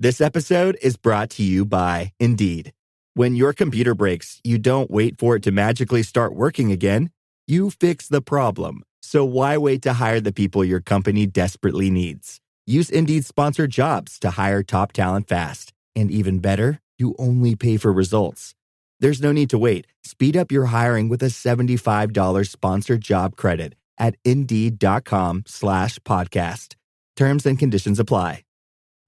This episode is brought to you by Indeed. When your computer breaks, you don't wait for it to magically start working again. You fix the problem. So why wait to hire the people your company desperately needs? Use Indeed's sponsored jobs to hire top talent fast. And even better, you only pay for results. There's no need to wait. Speed up your hiring with a $75 sponsored job credit at Indeed.com/podcast. Terms and conditions apply.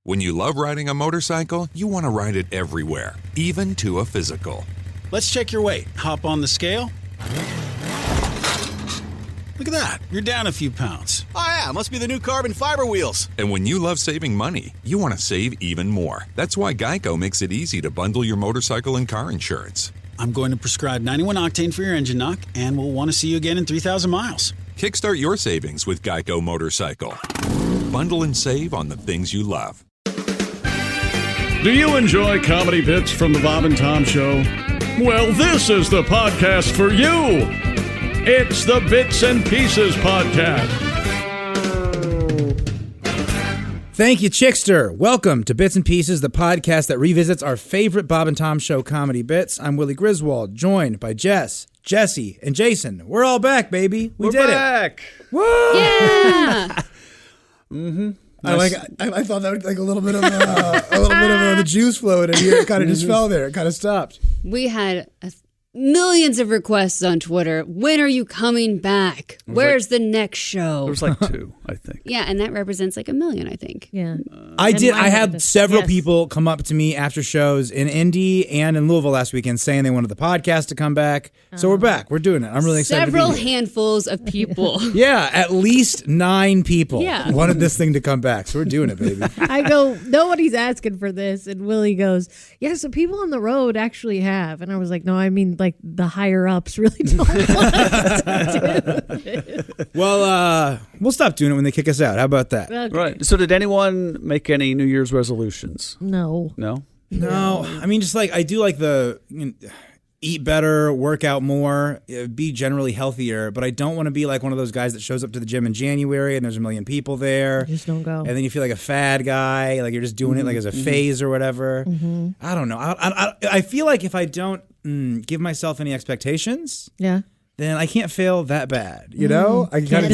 When you love riding a motorcycle, you want to ride it everywhere, even to a physical. Let's check your weight. Hop on the scale. Look at that. You're down a few pounds. Oh, yeah. Must be the new carbon fiber wheels. And when you love saving money, you want to save even more. That's why Geico makes it easy to bundle your motorcycle and car insurance. I'm going to prescribe 91 octane for your engine knock, and we'll want to see you again in 3,000 miles. Kickstart your savings with Geico Motorcycle. Bundle and save on the things you love. Do you enjoy comedy bits from the Bob and Tom Show? Well, this is the podcast for you. It's the Bits and Pieces Podcast. Thank you, Chickster. Welcome to Bits and Pieces, the podcast that revisits our favorite Bob and Tom Show comedy bits. I'm Willie Griswold, joined by Jess, Jesse, and Jason. We're all back, baby. We did back. It. Woo! Yeah. Mm-hmm. Nice. I thought that was like a little bit of the juice flowing in here. It kind of just fell there. It kind of stopped. We had millions of requests on Twitter. When are you coming back? Where's the next show? There was like 2, I think. Yeah, and that represents like 1 million, I think. Yeah. I had several people come up to me after shows in Indy and in Louisville last weekend saying they wanted the podcast to come back. So we're back. We're doing it. I'm really excited Several to be here. handfuls of people. Yeah, at least 9 people Yeah. wanted this thing to come back. So we're doing it, baby. I go, nobody's asking for this. And Willie goes, yeah, so people on the road actually have. And I was like, no, I mean, like the higher ups really don't want us to do this. Well, we'll stop doing it when they kick us out. How about that? Okay. Right. So did anyone make any New Year's resolutions? No. No? No. I mean, just like I do like the eat better, work out more, be generally healthier, but I don't want to be like one of those guys that shows up to the gym in January and there's 1 million people there. Just don't go. And then you feel like a fad guy, like you're just doing it like as a phase or whatever. Mm-hmm. I don't know. I feel like if I don't give myself any expectations, then I can't fail that bad. You know? I Can't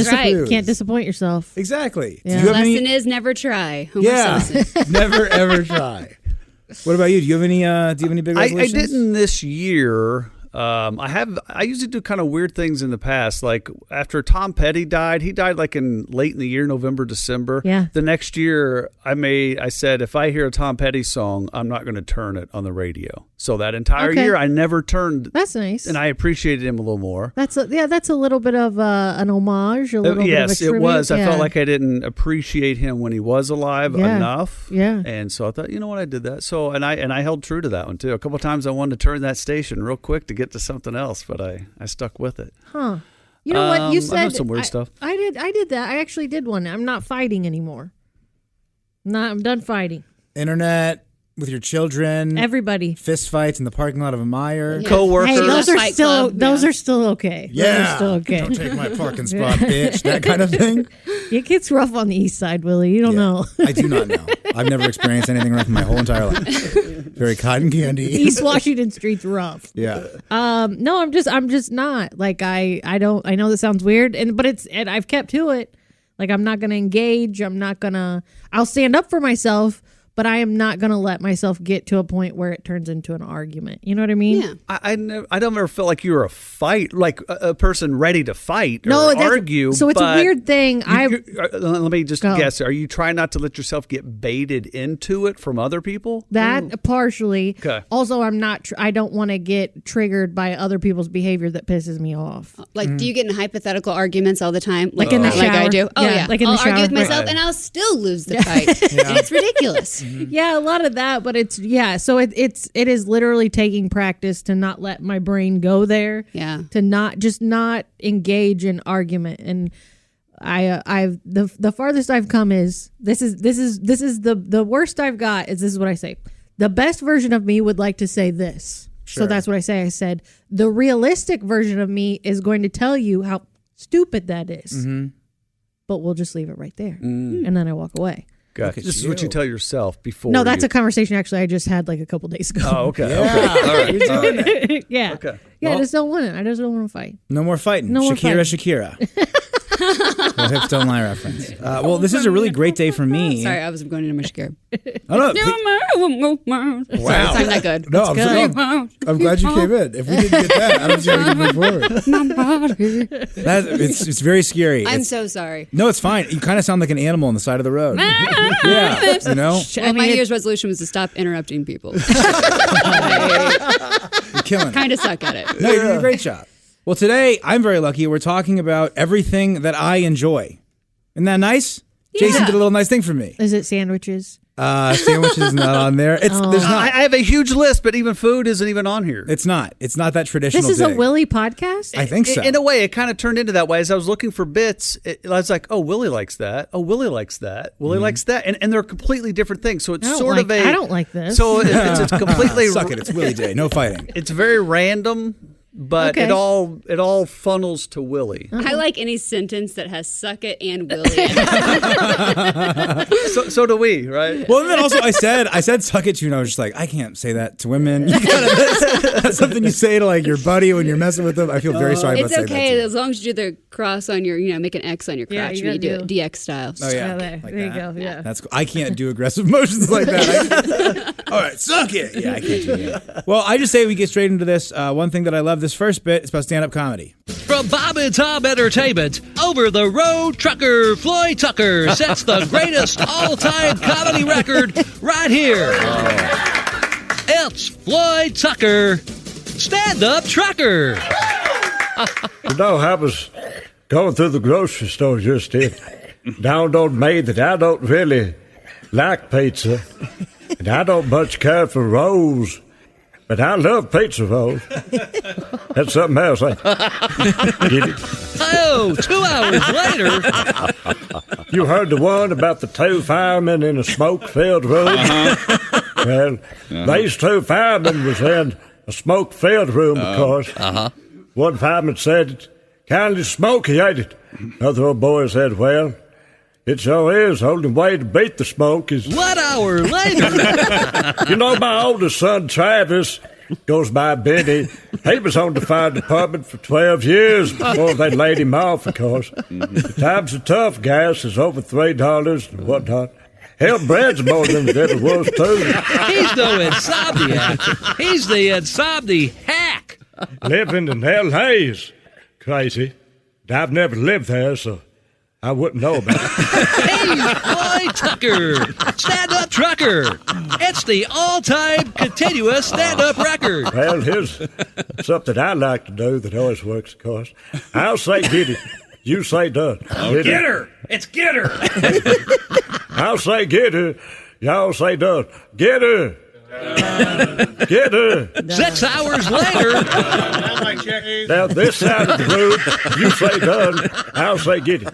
disappoint yourself. Exactly. Yeah. Do you have Lesson is never try. Homer Simpson. Never ever try. What about you? Do you have any big resolutions? I didn't this year. I usually do kind of weird things in the past. Like after Tom Petty died, he died like late in the year, November, December. Yeah. The next year, I said, if I hear a Tom Petty song, I'm not going to turn it on the radio. So that entire year, I never turned. That's nice. And I appreciated him a little more. That's a little bit of an homage. A little bit of a yes, tribute. it was. I Yeah. felt like I didn't appreciate him when he was alive enough. Yeah. And so I thought, you know what, I did that. So and I held true to that one too. A couple of times I wanted to turn that station real quick to get to something else, but I stuck with it. Huh. You know what? You said I've done some weird stuff. I did that. I actually did one. I'm not fighting anymore. I'm done fighting. Internet with your children. Everybody. Fist fights in the parking lot of a Meijer. Yeah. Co-workers. Hey, those Fight Club, are still okay. Yeah. Those are still okay. Don't take my parking spot, bitch. That kind of thing. It gets rough on the east side, Willie. You don't know. I do not know. I've never experienced anything rough in my whole entire life. Very cotton candy. East Washington Street's rough. Yeah. No, I'm just not. Like I know this sounds weird, and I've kept to it. Like I'm not gonna engage. I'll stand up for myself, but I am not going to let myself get to a point where it turns into an argument. You know what I mean? Yeah. I don't ever feel like you're a person ready to fight or argue. So it's a weird thing. Let me just guess. Are you trying not to let yourself get baited into it from other people? That partially. Okay. Also, I don't want to get triggered by other people's behavior that pisses me off. Like, do you get in hypothetical arguments all the time? Like in the shower. Like I do? Oh, yeah. Like in the I'll shower. argue with myself and I'll still lose the fight. And it's ridiculous. Yeah, a lot of that, but so it is literally taking practice to not let my brain go there. Yeah. To not engage in argument. And I've the farthest I've come is this is the worst I've got is this is what I say. The best version of me would like to say this. Sure. So that's what I say. I said the realistic version of me is going to tell you how stupid that is. Mm-hmm. But we'll just leave it right there. And then I walk away. Gotcha. This is what you tell yourself before. No, that's a conversation actually I just had like a couple days ago. Oh, okay. Yeah. Okay. All right. All right. Yeah. Okay. Yeah, Well- I just don't want it. I just don't want to fight. No more fighting. No more Shakira. Well, hips don't lie reference. Well, this is a really great day for me. Sorry, I was going into Michigan. Oh, no. Wow. Sorry, it's not good. No, It's good. I'm glad you came in. If we didn't get that, I don't see how we can move forward. It's very scary. I'm so sorry. No, it's fine. You kind of sound like an animal on the side of the road. Yeah, you know? Well, my New Year's resolution was to stop interrupting people. You're killing it. Kind of suck at it. No, you're doing a great job. Well, today, I'm very lucky. We're talking about everything that I enjoy. Isn't that nice? Yeah. Jason did a little nice thing for me. Is it sandwiches? Sandwiches not on there. There's not. I have a huge list, but even food isn't even on here. It's not. It's not that traditional. This is dig. a Willie podcast? I think so. In a way, it kind of turned into that way. As I was looking for bits, I was like, oh, Willie likes that. Oh, Willie likes that. Willie likes that. And they're completely different things. So it's sort of a... I don't like this. So it's completely... Suck it. It's Willie Day. No fighting. It's very random, but Okay. it all funnels to Willie. I like any sentence that has suck it and Willie in it. So do we, right? Well, and then also I said suck it to you, and I was just like, I can't say that to women. That's something you say to like your buddy when you're messing with them. I feel very sorry about It's saying that. okay to you. as long as you do the cross on your, make an X on your Yeah, crotch you when you do gotta it do- DX style. Oh yeah, there like you that. go. Yeah. That's cool. I can't do aggressive motions like that. All right, suck it. Yeah, I can't do that. Well, I just say we get straight into this. One thing that I love this first bit is about stand-up comedy. From Bob and Tom Entertainment, over the road trucker Floyd Tucker sets the greatest all-time comedy record right here. It's Floyd Tucker, stand-up trucker. You know, I was going through the grocery store just then. Dawned on me that I don't really like pizza, and I don't much care for rolls, but I love pizza rolls. That's something else. Get it? Oh, 2 hours later. You heard the one about the two firemen in a smoke-filled room? Well, these two firemen was in a smoke-filled room because one fireman said, kind of smoky, ain't it? Another old boy said, well, it sure is. The only way to beat the smoke is... 1 hour later. You know, my oldest son, Travis, goes by Benny. He was on the fire department for 12 years before they laid him off, of course. The times are tough. Gas is over $3 and whatnot. Hell, bread's more than it ever was, too. He's no insomniac. He's the insomni hack. Living in L.A.'s crazy. I've never lived there, so I wouldn't know about it. He's Floyd Tucker, stand-up trucker. It's the all-time continuous stand-up record. Well, here's something I like to do that always works, of course. I'll say get it. You say done. Get her. It's get her. I'll say get her. Y'all say done. Get her. Get her. 6 hours later. Now, this side of the room, you say done. I'll say get it.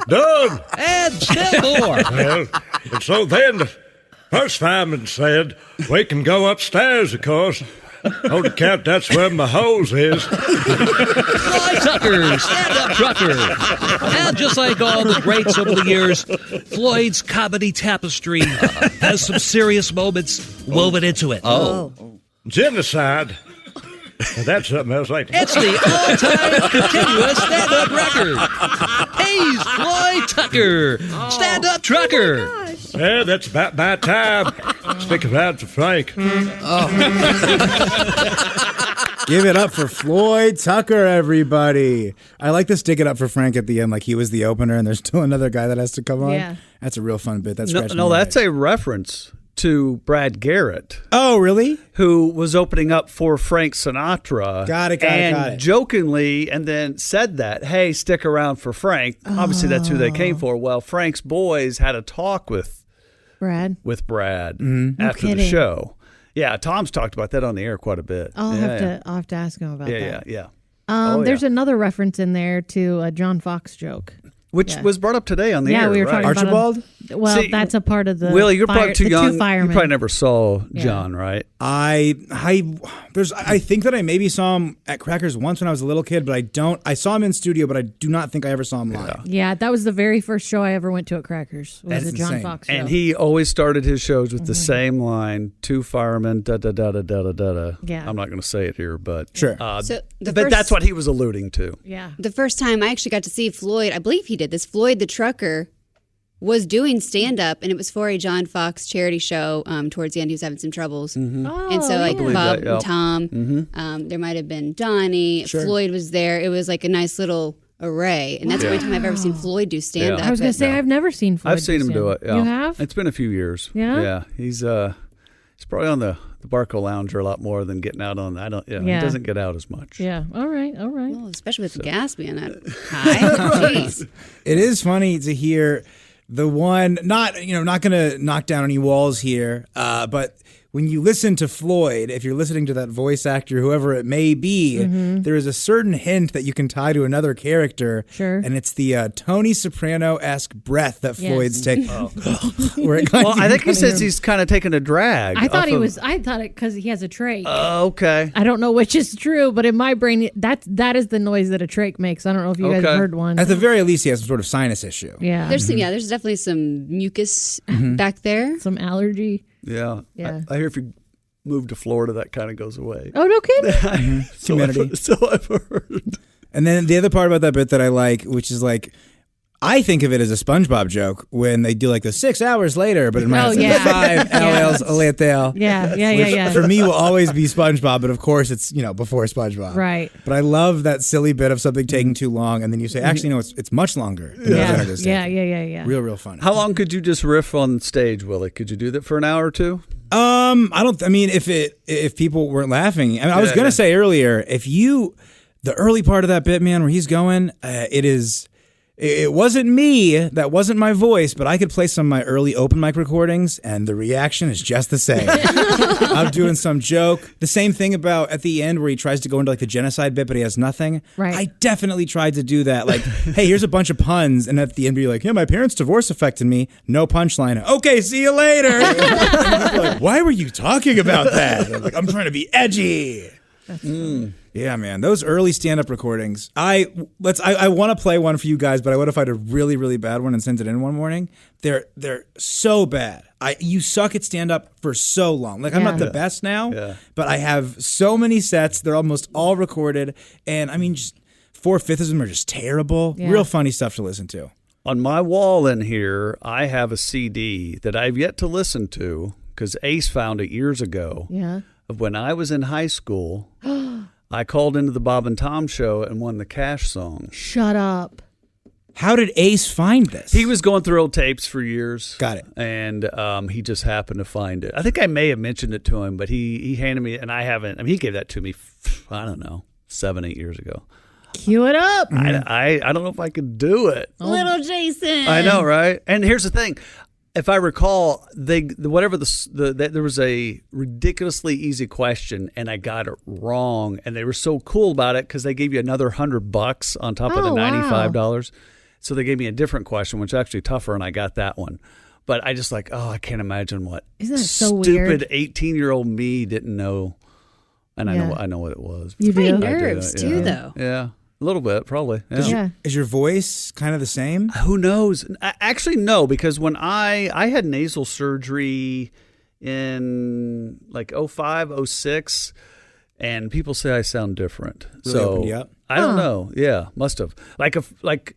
Done. And still more. Well, and so then the first fireman said, we can go upstairs, of course. On account that's where my hose is. Floyd Tucker, stand-up trucker. And just like all the greats over the years, Floyd's comedy tapestry has some serious moments woven into it. Genocide. Now, that's something else like that. It's the all-time continuous stand-up record. He's Floyd Tucker, stand-up trucker. Yeah, that's about my time. Stick around for Frank. Give it up for Floyd Tucker, everybody. I like to stick it up for Frank at the end, like he was the opener, and there's still another guy that has to come on. Yeah. That's a real fun bit. That's No, that's a reference to Brad Garrett, Oh, really? who was opening up for Frank Sinatra. Got it. And jokingly, and then said that, hey, stick around for Frank. Obviously, that's who they came for. Well, Frank's boys had a talk with Brad. Brad Mm-hmm. after the kidding. show. Yeah, Tom's talked about that on the air quite a bit. I'll have to ask him about that. Yeah. There's another reference in there to a John Fox joke. Which was brought up today on the air. Yeah, we were talking Archibald? about well, that's a part of the Willie, you're probably too young. You firemen. probably never saw John, right? I think that I maybe saw him at Crackers once when I was a little kid, but I saw him in studio, but I do not think I ever saw him live. Yeah, that was the very first show I ever went to at Crackers. Was the John insane. Fox show. And he always started his shows with the same line: 2 firemen, da da da da da da da. Yeah. I'm not going to say it here, but sure. So but that's what he was alluding to. Yeah. The first time I actually got to see Floyd, I believe he did this. Floyd the trucker was doing stand-up, and it was for a John Fox charity show. Towards the end, he was having some troubles. Mm-hmm. And so, like, Bob and Tom, there might have been Donnie. Sure. Floyd was there. It was like a nice little array. And that's the only time I've ever seen Floyd do stand-up. I was going to say, I've never seen Floyd. I've seen him do it. Yeah. You have? It's been a few years. Yeah? Yeah. He's probably on the Barco Lounger a lot more than getting out on. He doesn't get out as much. Yeah. All right. Well, especially with the gas being that high. Jeez. It is funny to hear the one, not going to knock down any walls here, but when you listen to Floyd, if you're listening to that voice actor, whoever it may be, there is a certain hint that you can tie to another character. Sure. And it's the Tony Soprano-esque breath that Floyd's taking. I think he says he's kind of taking a drag. I thought it because he has a trach. Okay. I don't know which is true, but in my brain, that is the noise that a trach makes. I don't know if you guys have heard one. At the very least, he has some sort of sinus issue. Yeah. There's definitely some mucus back there. Some allergy. Yeah. I hear if you move to Florida, that kind of goes away. Oh, no kidding. Humidity. So I've heard. And then the other part about that bit that I like, which is like, I think of it as a SpongeBob joke when they do like the 6 hours later, but in my head it's 5 hours later. Yeah. For me, will always be SpongeBob, but of course it's before SpongeBob. Right. But I love that silly bit of something taking too long, and then you say, actually, no, it's much longer. Yeah. Real funny. How long could you just riff on stage, Willie? Could you do that for an hour or two? If people weren't laughing, I was going to say earlier, the early part of that bit, man, where he's going, it wasn't me, that wasn't my voice, but I could play some of my early open mic recordings, and the reaction is just the same. I'm doing some joke. The same thing about at the end where he tries to go into like the genocide bit, but he has nothing. Right. I definitely tried to do that. Like, hey, here's a bunch of puns, and at the end be like, yeah, my parents' divorce affected me. No punchline. Okay, see you later. Like, why were you talking about that? I'm trying to be edgy. Yeah, man, those early stand-up recordings. I want to play one for you guys, but I would have found a really, really bad one and sent it in one morning. They're so bad. You suck at stand-up for so long. Like, I'm not the best now, but I have so many sets. They're almost all recorded, and I mean, just 4/5 of them are just terrible. Yeah. Real funny stuff to listen to. On my wall in here, I have a CD that I've yet to listen to because Ace found it years ago. Yeah. Of when I was in high school. I called into the Bob and Tom show and won the Cash song. Shut up. How did Ace find this? He was going through old tapes for years. Got it. And he just happened to find it. I think I may have mentioned it to him, but he handed me, and I haven't. I mean, he gave that to me, I don't know, 7-8 years ago. Cue it up. I don't know if I could do it. Little Jason. I know, right? And here's the thing. If I recall, there was a ridiculously easy question, and I got it wrong. And they were so cool about it because they gave you another $100 on top of the $95. Wow. So they gave me a different question, which is actually tougher, and I got that one. But I just I can't imagine what Isn't that so stupid weird? 18-year-old me didn't know. And I know what it was. You do? Nerves too, though. Yeah. A little bit, probably. Yeah. Is your voice kind of the same? Who knows? Actually, no, because when I had nasal surgery in like 05, 06, and people say I sound different. Really opened you up? I don't know. Yeah, must have. Like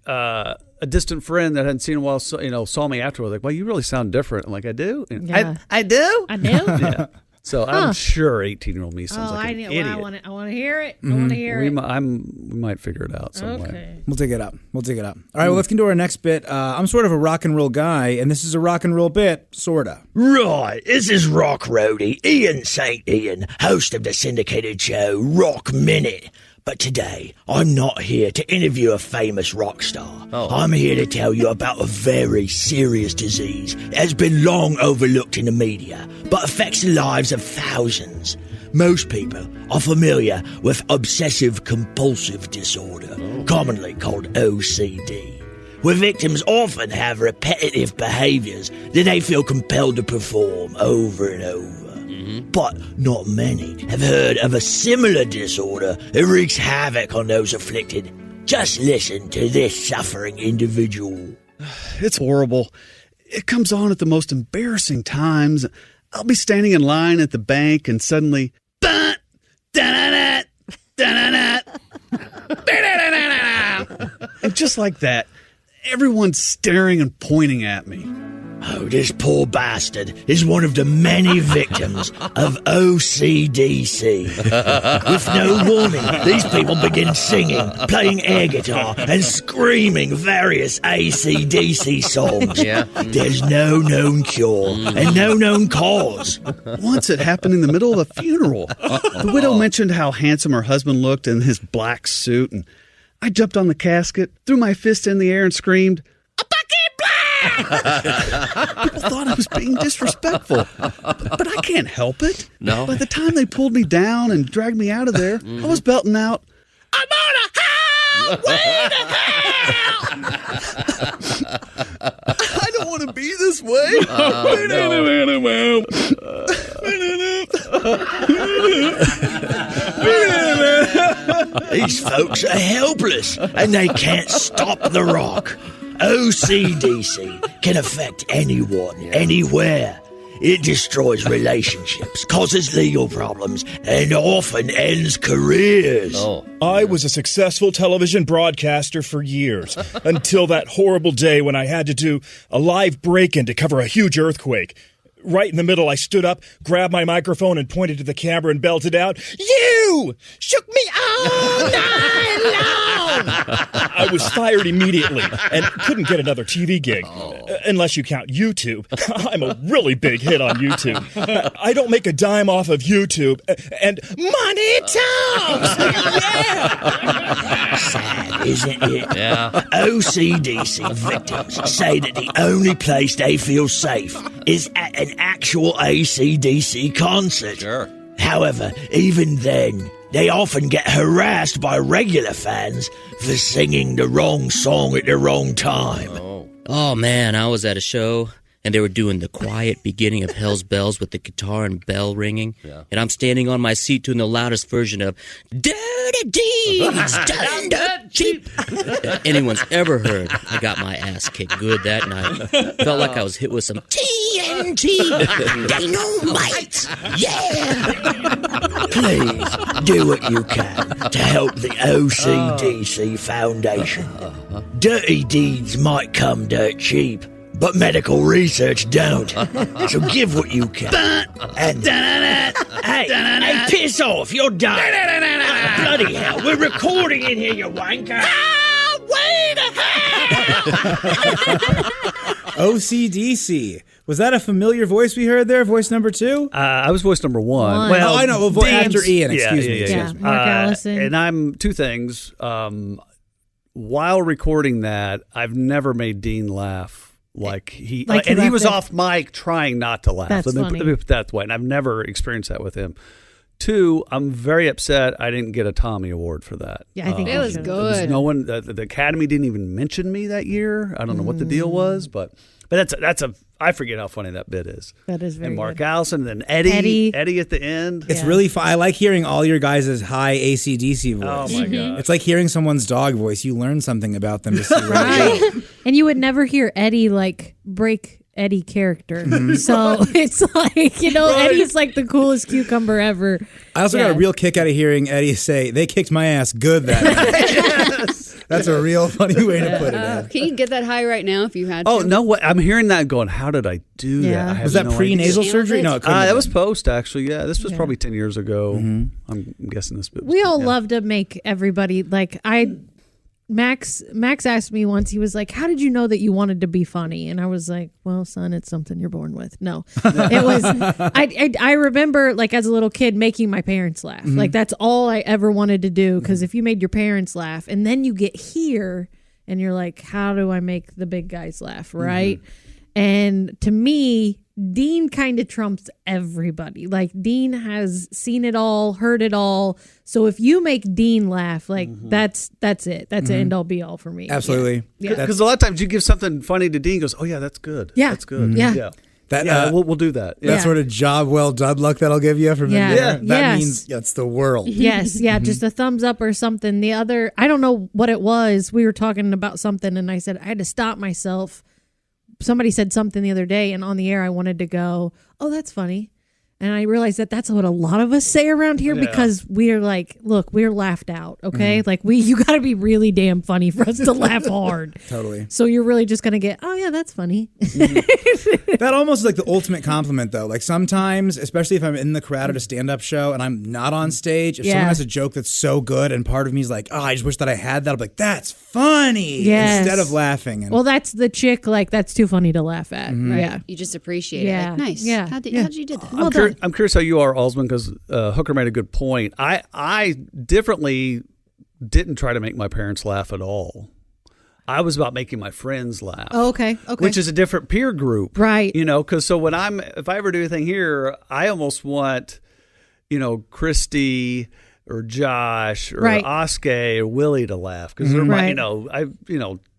a distant friend that hadn't seen in a while, saw me afterwards. Like, well, you really sound different. I'm like, I do. Yeah. I do. I do. Yeah. So I'm sure 18-year-old me sounds like an idiot. I want to hear it. I want to hear it. We might figure it out some way. We'll dig it up. All right, well, let's get into our next bit. I'm sort of a rock and roll guy, and this is a rock and roll bit, sorta. Right, this is rock roadie Ian St. Ian, host of the syndicated show Rock Minute. But today, I'm not here to interview a famous rock star. I'm here to tell you about a very serious disease that has been long overlooked in the media, but affects the lives of thousands. Most people are familiar with obsessive-compulsive disorder, commonly called OCD. where victims often have repetitive behaviors that they feel compelled to perform over and over. But not many have heard of a similar disorder that wreaks havoc on those afflicted. Just listen to this suffering individual. It's horrible. It comes on at the most embarrassing times. I'll be standing in line at the bank and suddenly, and just like that, everyone's staring and pointing at me. Oh, this poor bastard is one of the many victims of OCDC. With no warning, these people begin singing, playing air guitar, and screaming various AC/DC songs. Yeah. There's no known cure and no known cause. Once it happened in the middle of a funeral. The widow mentioned how handsome her husband looked in his black suit, and I jumped on the casket, threw my fist in the air, and screamed, People thought I was being disrespectful, but I can't help it. No. By the time they pulled me down and dragged me out of there, I was belting out, I'm on a highway to hell! I don't want to be this way. These folks are helpless, and they can't stop the rock. OCDC can affect anyone, anywhere. It destroys relationships, causes legal problems, and often ends careers. I was a successful television broadcaster for years, until that horrible day when I had to do a live break-in to cover a huge earthquake. Right in the middle, I stood up, grabbed my microphone, and pointed to the camera and belted out, "You shook me all night long!" I was fired immediately and couldn't get another TV gig, unless you count YouTube. I'm a really big hit on YouTube. I don't make a dime off of YouTube, and money talks! Yeah! Sad, isn't it? Yeah. OCDC victims say that the only place they feel safe is at an actual AC/DC concert. Sure. However, even then, they often get harassed by regular fans for singing the wrong song at the wrong time. Oh, man, I was at a show, and they were doing the quiet beginning of Hell's Bells with the guitar and bell ringing. Yeah. And I'm standing on my seat doing the loudest version of Dirty Deeds Done Dirt Cheap anyone's ever heard. I got my ass kicked good that night. Felt like I was hit with some TNT Dynamite. Yeah! Please do what you can to help the OCDC Foundation. Dirty deeds might come dirt cheap, but medical research don't. So give what you can. And hey, piss off! You're done. Bloody hell! We're recording in here, you wanker. OCDC. Was that a familiar voice we heard there? Voice number 2? I was voice number 1. Well, I know. After Ian, excuse me. Yeah, Mark Allison. And I'm two things. While recording that, I've never made Dean laugh like he. Like and he was it. off mic trying not to laugh. That's let me put it that way. And I've never experienced that with him. 2, I'm very upset I didn't get a Tommy Award for that. Yeah, I think it was good. No one, the Academy didn't even mention me that year. I don't know what the deal was, but that's a. I forget how funny that bit is. That is very And Mark good. Allison, and then Eddie at the end. It's really fun. I like hearing all your guys' high AC/DC voice. Oh my god! It's like hearing someone's dog voice. You learn something about them to see Right. And you would never hear Eddie like break Eddie character. So it's like, Eddie's like the coolest cucumber ever. I also got a real kick out of hearing Eddie say, "They kicked my ass good that night." That's a real funny way to put it. Ed. Can you get that high right now if you had to? Oh, no way. I'm hearing that going, how did I do that? I have Was that no pre-nasal idea. surgery? No, it couldn't have that was been. post, actually. Yeah, this was probably 10 years ago. I'm guessing this. We all love to make everybody like Max asked me once, he was like, how did you know that you wanted to be funny? And I was like, well, son, it's something you're born with. No, it was, I remember like as a little kid making my parents laugh. Like that's all I ever wanted to do. Cause if you made your parents laugh and then you get here and you're like, how do I make the big guys laugh? Right. And to me, Dean kind of trumps everybody. Like Dean has seen it all, heard it all. So if you make Dean laugh, like that's it. That's an end all be all for me. Absolutely. Because a lot of times you give something funny to Dean, he goes, "Oh yeah, that's good. Yeah. That's good. Yeah. That we'll do that. That sort of job well done look that I'll give you from in there. That Yes. means it's the world. Yes, yeah, just a thumbs up or something. The other, I don't know what it was. We were talking about something, and I said I had to stop myself. Somebody said something the other day, and on the air, I wanted to go, "Oh, that's funny," and I realized that that's what a lot of us say around here because we're like, "Look, we're laughed out." Okay, like you got to be really damn funny for us to laugh hard. Totally. So you're really just gonna get, "Oh yeah, that's funny." That almost is like the ultimate compliment, though. Like sometimes, especially if I'm in the crowd at a stand-up show and I'm not on stage, if someone has a joke that's so good and part of me is like, "Oh, I just wish that I had that," I'll be like, "That's funny," instead of laughing. And well, that's the chick. Like that's too funny to laugh at. Right. Yeah, You just appreciate it. Like, nice. Yeah. How did you do that? I'm curious how you are, Alsman, because Hooker made a good point. I differently didn't try to make my parents laugh at all. I was about making my friends laugh. Oh, okay. Which is a different peer group. Right. Because so if I ever do anything here, I almost want, Christy or Josh or Oskay or Willie to laugh because they're my,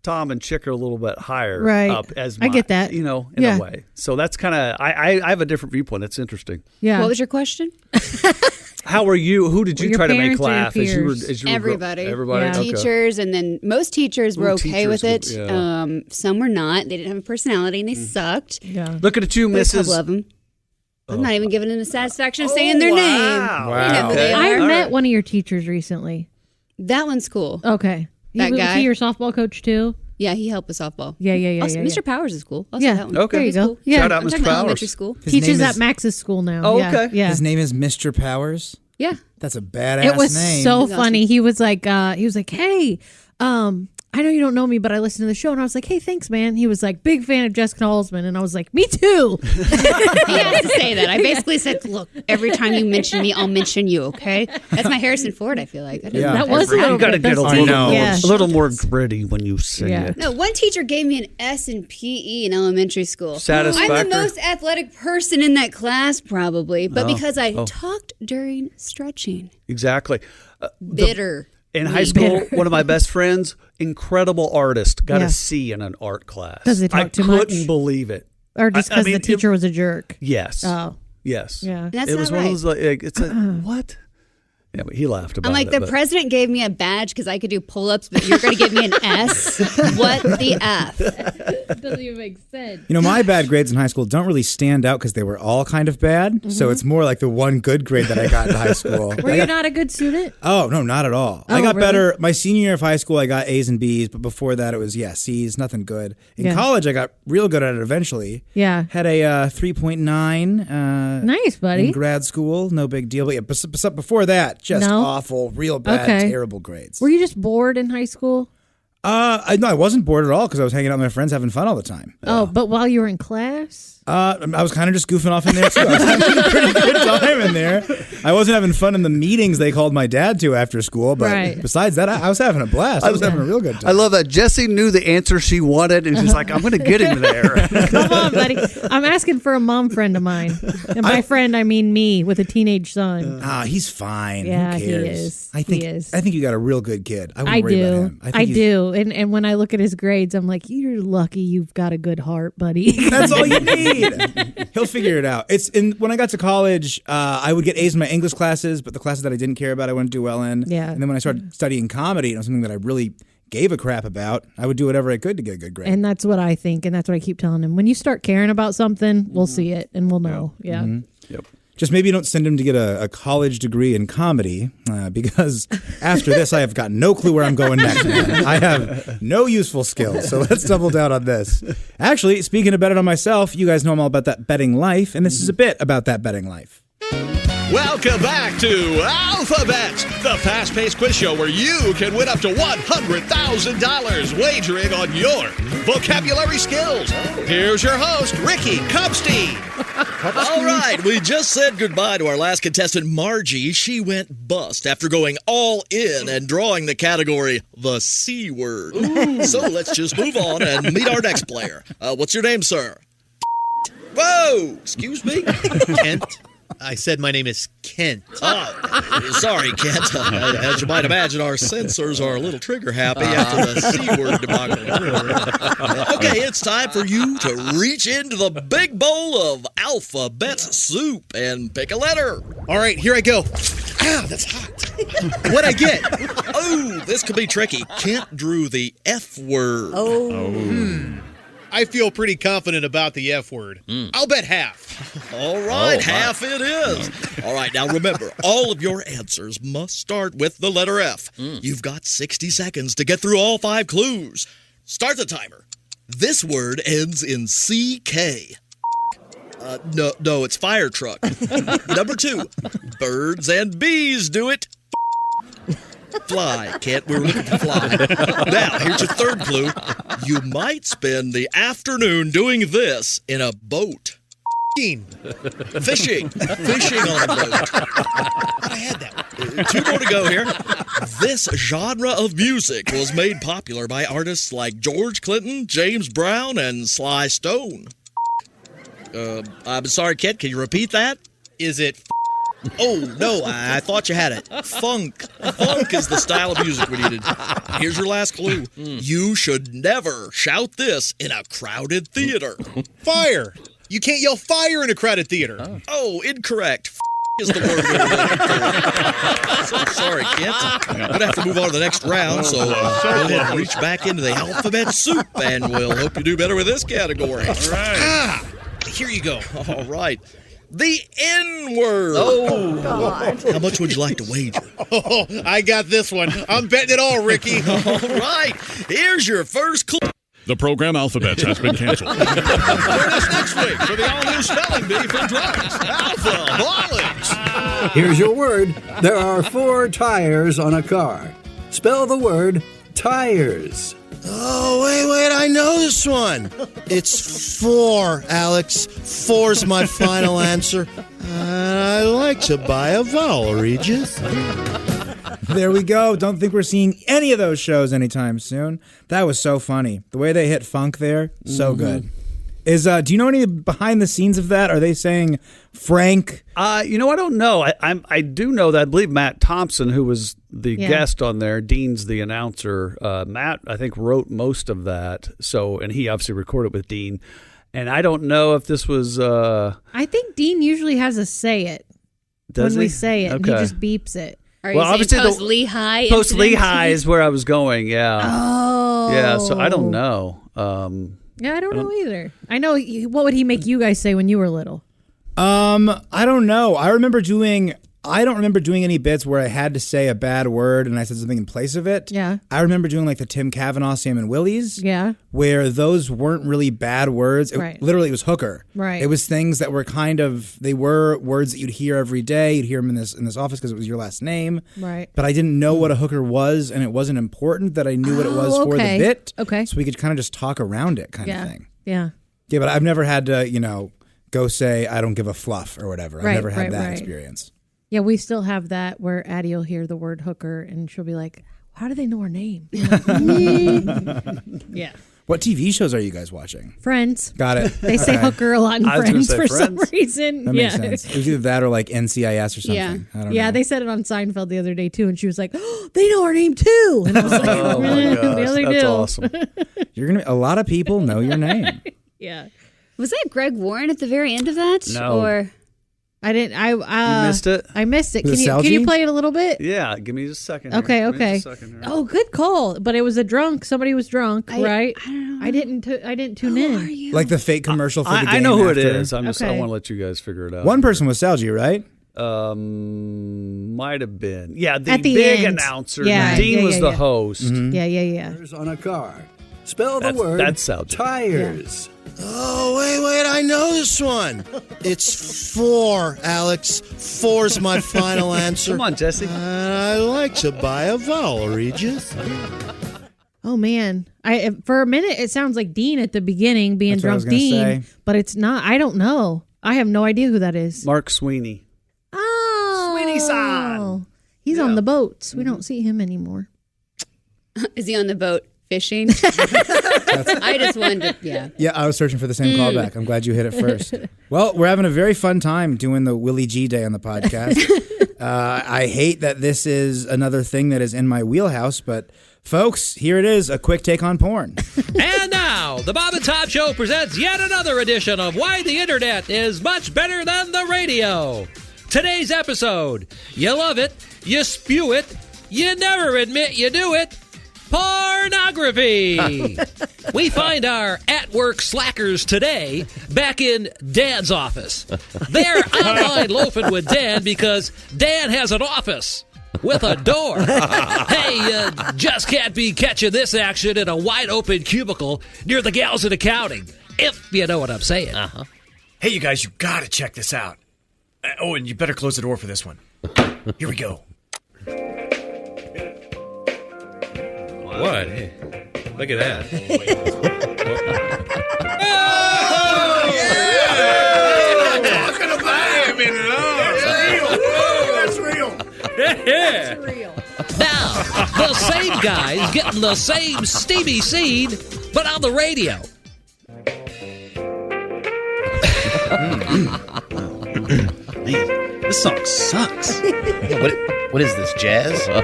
Tom and Chick are a little bit higher up as I get that. in a way. So that's kind of, I have a different viewpoint. It's interesting. Yeah. What was your question? How were you? Who did you try to make laugh as you were Everybody. Everybody. Yeah. Okay. Teachers, and then most teachers were okay with it. Yeah. Some were not. They didn't have a personality and they sucked. Yeah. Looking at you, There's Mrs. a couple of them. I'm not even giving them the satisfaction of saying their name. Wow. You know who they are. I met one of your teachers recently. That one's cool. Okay. That Was guy? he your softball coach too? Yeah, he helped with softball. Yeah. Also, Mr. Powers is cool. Also Yeah. that one. Okay. There you He's go. cool. Yeah. Shout out I'm Mr. talking Powers. elementary school. Teaches at Max's school now. Oh, Yeah. okay. Yeah. his name is Mr. Powers. Yeah. That's a badass It was name. so He's funny. awesome. He was like, "Hey, I know you don't know me, but I listened to the show." And I was like, "Hey, thanks, man." He was like, "Big fan of Jessica Halsman," and I was like, "Me too." He has to say that. I basically said, "Look, every time you mention me, I'll mention you." Okay, that's my Harrison Ford. I feel like That was a You little got to bit. get a That's little more gritty when you say Yeah. it. No, one teacher gave me an S in PE in elementary school. Satisfactory. I'm the most athletic person in that class, probably, but because I talked during stretching. Exactly. Bitter. In high school, one of my best friends, incredible artist, got a C in an art class. Does he talk I too much? couldn't believe it. Or just because the teacher was a jerk. Yes. Oh. Yes. Yeah. That's it was not one right. of those like it's a what? Yeah, but he laughed about I'm like, it. the but- president gave me a badge because I could do pull-ups, but you're going to give me an S? What the F? It doesn't even make sense. My bad grades in high school don't really stand out because they were all kind of bad. So it's more like the one good grade that I got in high school. Were you not a good student? Oh, no, not at all. I got better. My senior year of high school, I got A's and B's, but before that, it was, C's, nothing good. In college, I got real good at it eventually. Yeah. Had a 3.9. Nice, buddy. In grad school, no big deal. But yeah, before that, just awful, real bad, terrible grades. Were you just bored in high school? I wasn't bored at all because I was hanging out with my friends having fun all the time. Oh, but while you were in class? I was kind of just goofing off in there too. I was having a pretty good time in there. I wasn't having fun in the meetings they called my dad to after school, but besides that, I was having a blast. I was having a real good time. I love that. Jessie knew the answer she wanted, and she's like, I'm going to get him there. Come on, buddy. I'm asking for a mom friend of mine. And by friend, I mean me with a teenage son. He's fine. Yeah, Who he cares? is. I think He is. I think you got a real good kid. I wouldn't I worry about do. him. I do. And when I look at his grades, I'm like, you're lucky you've got a good heart, buddy. That's all you need. He'll figure it out. When I got to college, I would get A's in my English classes, but the classes that I didn't care about, I wouldn't do well in. Yeah. And then when I started studying comedy, something that I really gave a crap about, I would do whatever I could to get a good grade. And that's what I think, and that's what I keep telling him. When you start caring about something, we'll see it, and we'll know. Yeah. Mm-hmm. Yep. Just maybe don't send him to get a college degree in comedy, because after this, I have got no clue where I'm going next, man. I have no useful skills, so let's double down on this. Actually, speaking of betting on myself, you guys know I'm all about that betting life, and this is a bit about that betting life. Welcome back to Alphabet, the fast-paced quiz show where you can win up to $100,000 wagering on your vocabulary skills. Here's your host, Ricky Cupstein. All right, we just said goodbye to our last contestant, Margie. She went bust after going all in and drawing the category, the C word. So let's just move on and meet our next player. What's your name, sir? Whoa! Excuse me? Kent. I said my name is Kent. Oh, sorry, Kent. As you might imagine, our censors are a little trigger happy after the C word debacle. Okay, it's time for you to reach into the big bowl of alphabets soup and pick a letter. All right, here I go. Ah, that's hot. What'd I get? Oh, this could be tricky. Kent drew the F word. I feel pretty confident about the F word. I'll bet half. All right, half it is. All right, now remember, all of your answers must start with the letter F. You've got 60 seconds to get through all 5 clues. Start the timer. This word ends in CK. No, it's fire truck. Number 2, birds and bees do it. Fly. Kent, we were looking for fly. Now, here's your 3rd clue. You might spend the afternoon doing this in a boat. Fishing. Fishing on a boat. I had that. 2 more to go here. This genre of music was made popular by artists like George Clinton, James Brown, and Sly Stone. I'm sorry, Kent, can you repeat that? Is it Oh, no, I thought you had it. Funk. Funk is the style of music we needed. Here's your last clue. You should never shout this in a crowded theater. fire? You can't yell fire in a crowded theater. Oh, incorrect. Is the word we were looking for. So sorry, Kent. I'm going to have to move on to the next round, so we'll reach back into the alphabet soup, and we'll hope you do better with this category. All right. Here you go. All right. The N-word. Oh, God. How much would you like to wager? Oh, I got this one. I'm betting it all, Ricky. All right. Here's your first clue. The program Alphabets has been canceled. Join us next week for the all-new spelling bee for drugs, alcoholics. Here's your word. There are 4 tires on a car. Spell the word tires. Oh, wait, I know this one. It's 4, Alex. 4's my final answer. I like to buy a vowel, Regis. There we go. Don't think we're seeing any of those shows anytime soon. That was so funny. The way they hit funk there, so good. Do you know any behind the scenes of that? Are they saying Frank? I don't know. I do know that. I believe Matt Thompson, who was the guest on there, Dean's the announcer. Matt, I think, wrote most of that. And he obviously recorded with Dean. And I don't know if this was. I think Dean usually has us say it we say it. Okay. He just beeps it. Are you saying post-Lehigh? Post-Lehigh is where I was going. Yeah. Oh. Yeah. So I don't know. Yeah, I don't know either. I know. What would he make you guys say when you were little? I don't know. I don't remember doing any bits where I had to say a bad word and I said something in place of it. Yeah. I remember doing like the Tim Kavanaugh, Sam and Willie's. Yeah. Where those weren't really bad words. Literally, it was hooker. Right. It was things that were they were words that you'd hear every day. You'd hear them in this office because it was your last name. Right. But I didn't know what a hooker was, and it wasn't important that I knew what it was for the bit. Okay. So we could kind of just talk around it kind of thing. Yeah. Yeah, but I've never had to, go say I don't give a fluff or whatever. I've never had that experience. Yeah, we still have that where Addie will hear the word hooker and she'll be like, how do they know our name? Yeah. What TV shows are you guys watching? Friends. Got it. They say hooker a lot in Friends for some reason. That makes sense. It was either that or like NCIS or something. Yeah. I don't know. They said it on Seinfeld the other day too, and she was like, oh, they know our name too. And I was like, oh my gosh, that's awesome. A lot of people know your name. Yeah. Was that Greg Warren at the very end of that? No. Or I didn't. You missed it? I missed it. Was it Can you play it a little bit? Yeah, give me just a second. Here. Okay. Give me just a second here. Oh, good call. But it was somebody was drunk, right? I don't know. I didn't tune in. Like the fake commercial for the game. I know who after. it is. I want to let you guys figure it out. One person was Salji, right? Might have been. Yeah, the At the big end. announcer. Yeah, Dean was the host. Mm-hmm. Yeah. Tires on a car. Spell the word that's tires. Oh, wait, I know this one. It's 4, Alex. 4's my final answer. Come on, Jesse. I like to buy a vowel, Regis. Oh man, for a minute it sounds like Dean at the beginning being That's what I was drunk gonna Dean, say. but it's not. I don't know. I have no idea who that is. Mark Sweeney. Oh, Sweeney-san. He's on the boats. We don't see him anymore. is he on the boat fishing. I just wanted to, Yeah, I was searching for the same callback. I'm glad you hit it first. Well, we're having a very fun time doing the Willie G Day on the podcast. I hate that this is another thing that is in my wheelhouse, but folks, here it is, a quick take on porn. And now, the Bob and Tom Show presents yet another edition of Why the Internet is Much Better Than the Radio. Today's episode, you love it, you spew it, you never admit you do it, pornography. We find our at-work slackers today back in Dan's office. They're online loafing with Dan because Dan has an office with a door. Hey, you just can't be catching this action in a wide-open cubicle near the gals in accounting, if you know what I'm saying. Hey, you guys, you gotta check this out. Oh, and you better close the door for this one. Here we go. What? Hey, look at that. Oh, yeah! Talking about him in love. That's real. Now, the same guys getting the same steamy scene, but on the radio. Man, this song sucks. What is this, jazz? I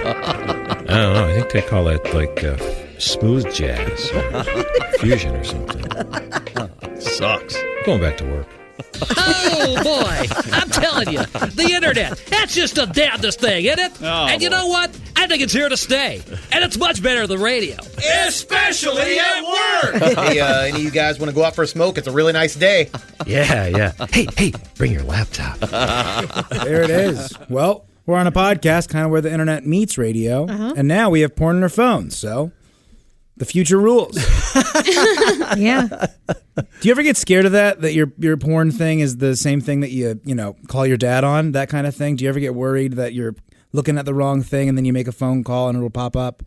don't know. I think they call it like smooth jazz, fusion or something. Sucks. Going back to work. Oh, boy. I'm telling you, the internet, that's just the damnedest thing, isn't it? Oh, and you know what? I think it's here to stay. And it's much better than radio. Especially at work. Hey, any of you guys want to go out for a smoke? It's a really nice day. Yeah. Hey, bring your laptop. There it is. Well, we're on a podcast, kind of where the internet meets radio, and now we have porn on our phones, so the future rules. Yeah. Do you ever get scared of that your porn thing is the same thing that you call your dad on, that kind of thing? Do you ever get worried that you're looking at the wrong thing and then you make a phone call and it'll pop up?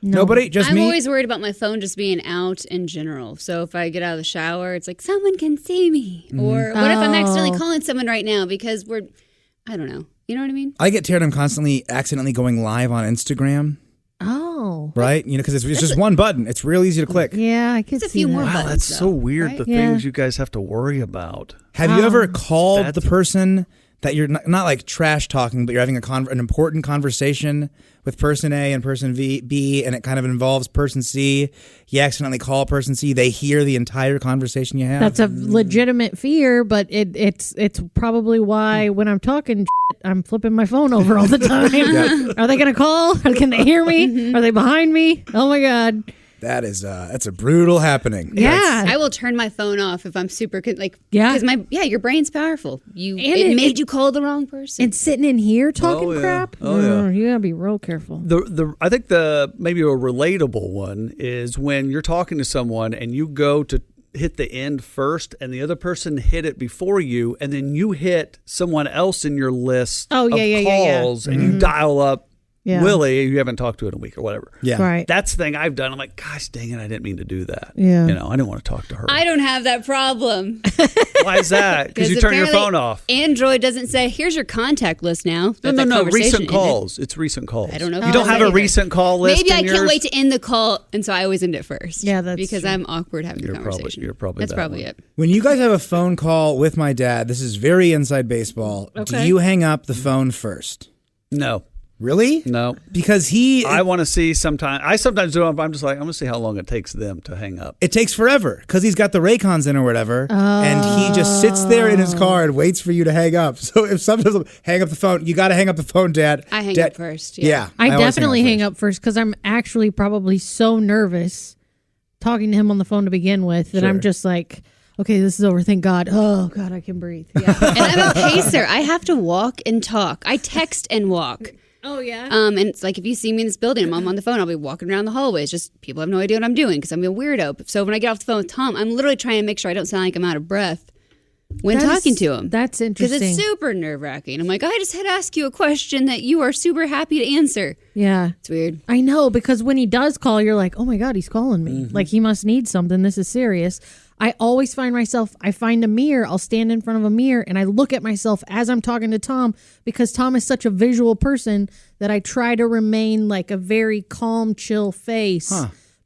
No. Nobody? Just I'm me? always worried about my phone just being out in general. So if I get out of the shower, it's like, someone can see me. Mm-hmm. Or what if I'm accidentally calling someone right now because I don't know. You know what I mean? I get tired. I'm constantly accidentally going live on Instagram. Oh. Right? Because it's just one button. It's real easy to click. Yeah, I could It's a see few more that. Wow, buttons, that's so though, weird, right? the Yeah. things you guys have to worry about. Have you ever called the person that you're not like trash talking, but you're having an important conversation with person A and person B, and it kind of involves person C? You accidentally call person C. They hear the entire conversation you have. That's a legitimate fear, but it's probably why when I'm talking, I'm flipping my phone over all the time. Yeah. Are they going to call? Can they hear me? Are they behind me? Oh my God. That's a brutal happening. Yeah. I will turn my phone off if I'm super Yeah. because your brain's powerful. It made you call the wrong person. And sitting in here talking crap. Oh, yeah. You gotta be real careful. I think maybe a relatable one is when you're talking to someone and you go to hit the end first and the other person hit it before you, and then you hit someone else in your list of calls and you dial up Willie, you haven't talked to in a week or whatever. Yeah. Right. That's the thing I've done. I'm like, gosh dang it, I didn't mean to do that. Yeah. I didn't want to talk to her. I don't have that problem. Why is that? Because you turn your phone off. Android doesn't say, here's your contact list now. No. Recent calls. It's recent calls. I don't know. You don't have a recent call list. Maybe I in can't yours? wait to end the call, and so I always end it first. Yeah, that's because true. I'm awkward having the conversation. You're probably that's that probably one. it. When you guys have a phone call with my dad, this is very inside baseball. Do Okay. you hang up the phone first? No. Really? No. Because I want to see sometimes. I sometimes do it. I'm just like, I'm going to see how long it takes them to hang up. it takes forever because he's got the Raycons in or whatever, and he just sits there in his car and waits for you to hang up. So if sometimes hang up the phone, you got to hang up the phone, Dad. I hang up first. Yeah. I always definitely hang up first because I'm actually probably so nervous talking to him on the phone to begin with that I'm just like, okay, this is over. Thank God. Oh, God, I can breathe. Yeah. And I'm a pacer. I have to walk and talk. I text and walk. Oh, yeah? And it's like if you see me in this building, I'm on the phone, I'll be walking around the hallways. Just people have no idea what I'm doing because I'm a weirdo. So when I get off the phone with Tom, I'm literally trying to make sure I don't sound like I'm out of breath when talking to him. That's interesting. Because it's super nerve-wracking. I'm like, I just had to ask you a question that you are super happy to answer. Yeah. It's weird. I know, because when he does call, you're like, oh my God, he's calling me. Like he must need something. This is serious. I always find myself, I find a mirror, I'll stand in front of a mirror and I look at myself as I'm talking to Tom because Tom is such a visual person that I try to remain like a very calm, chill face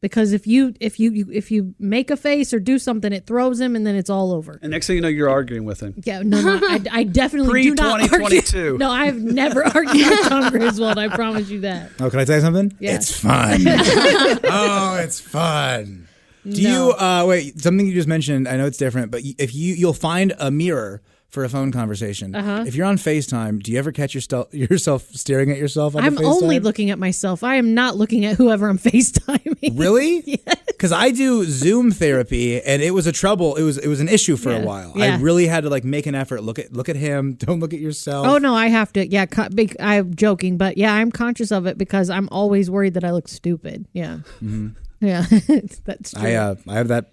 because if you make a face or do something, it throws him, and then it's all over. And next thing you know, you're arguing with him. Yeah, no, I definitely do not argue. Pre-2022. No, I've never argued with Tom Griswold. I promise you that. Oh, can I tell you something? Yeah. It's fun. Oh, it's fun. Do you wait? Something you just mentioned. I know it's different, but if you'll find a mirror for a phone conversation. If you're on FaceTime, do you ever catch yourself staring at yourself on I'm the FaceTime? only looking at myself. I am not looking at whoever I'm FaceTiming. Really? Yes. Because I do Zoom therapy, and it was a trouble. It was an issue for a while. Yeah. I really had to like make an effort. Look at him. Don't look at yourself. Oh no, I have to. Yeah, I'm joking, but yeah, I'm conscious of it because I'm always worried that I look stupid. Yeah, yeah, that's true. I have that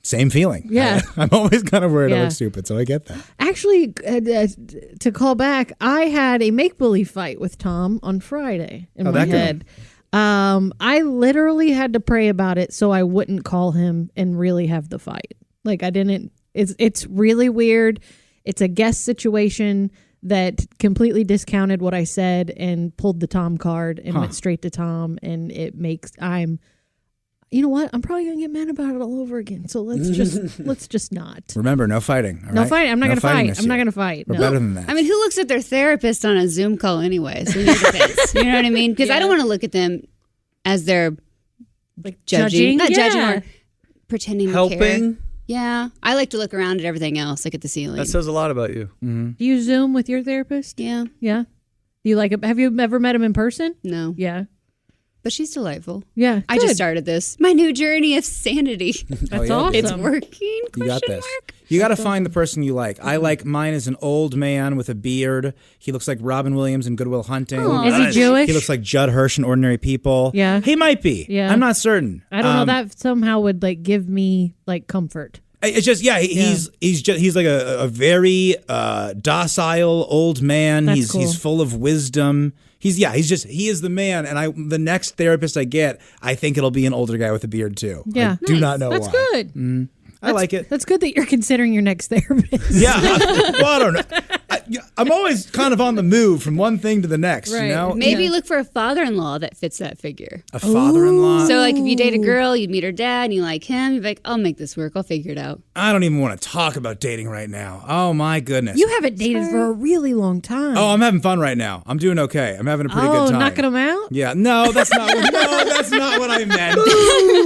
same feeling. Yeah. I'm always kind of worried I Yeah. look stupid, so I get that. Actually, to call back, I had a make-believe fight with Tom on Friday in my head. I literally had to pray about it so I wouldn't call him and really have the fight. Like I didn't. It's really weird. It's a guest situation that completely discounted what I said and pulled the Tom card and went straight to Tom, and it makes you know what? I'm probably gonna get mad about it all over again. So let's just not. Remember, no fighting. All No right? fighting. I'm not No gonna fighting fight. this I'm not year. gonna fight. We're No. better than that. I mean, who looks at their therapist on a Zoom call anyway? So in your defense, you know what I mean? Because I don't want to look at them as they're like judging, not judging, Yeah. or pretending to care. Helping. Yeah, I like to look around at everything else, like at the ceiling. That says a lot about you. Do you Zoom with your therapist? Yeah. Yeah. Do you like it? Have you ever met him in person? No. Yeah. But she's delightful. Yeah. I just good. started this. My new journey of sanity. That's yeah. awesome. It's working. You got this. You got to find the person you like. I like mine as an old man with a beard. He looks like Robin Williams in Good Will Hunting. Aw. Is he Jewish? He looks like Judd Hirsch in Ordinary People. Yeah. He might be. Yeah. I'm not certain. I don't know. That somehow would like give me like comfort. It's just he's like a very docile old man. That's cool. He's full of wisdom. He is the man. And the next therapist I get, I think it'll be an older guy with a beard too. Yeah. I do not know That's why. good. I like it. That's good that you're considering your next therapist. Yeah. Well, I don't know. I'm always kind of on the move from one thing to the next, you know? Maybe look for a father-in-law that fits that figure. A father-in-law? So, like, if you date a girl, you meet her dad, and you like him, you're like, I'll make this work. I'll figure it out. I don't even want to talk about dating right now. Oh, my goodness. You haven't dated for a really long time. Oh, I'm having fun right now. I'm doing okay. I'm having a pretty good time. Knocking them out? Yeah. No, that's not what I meant.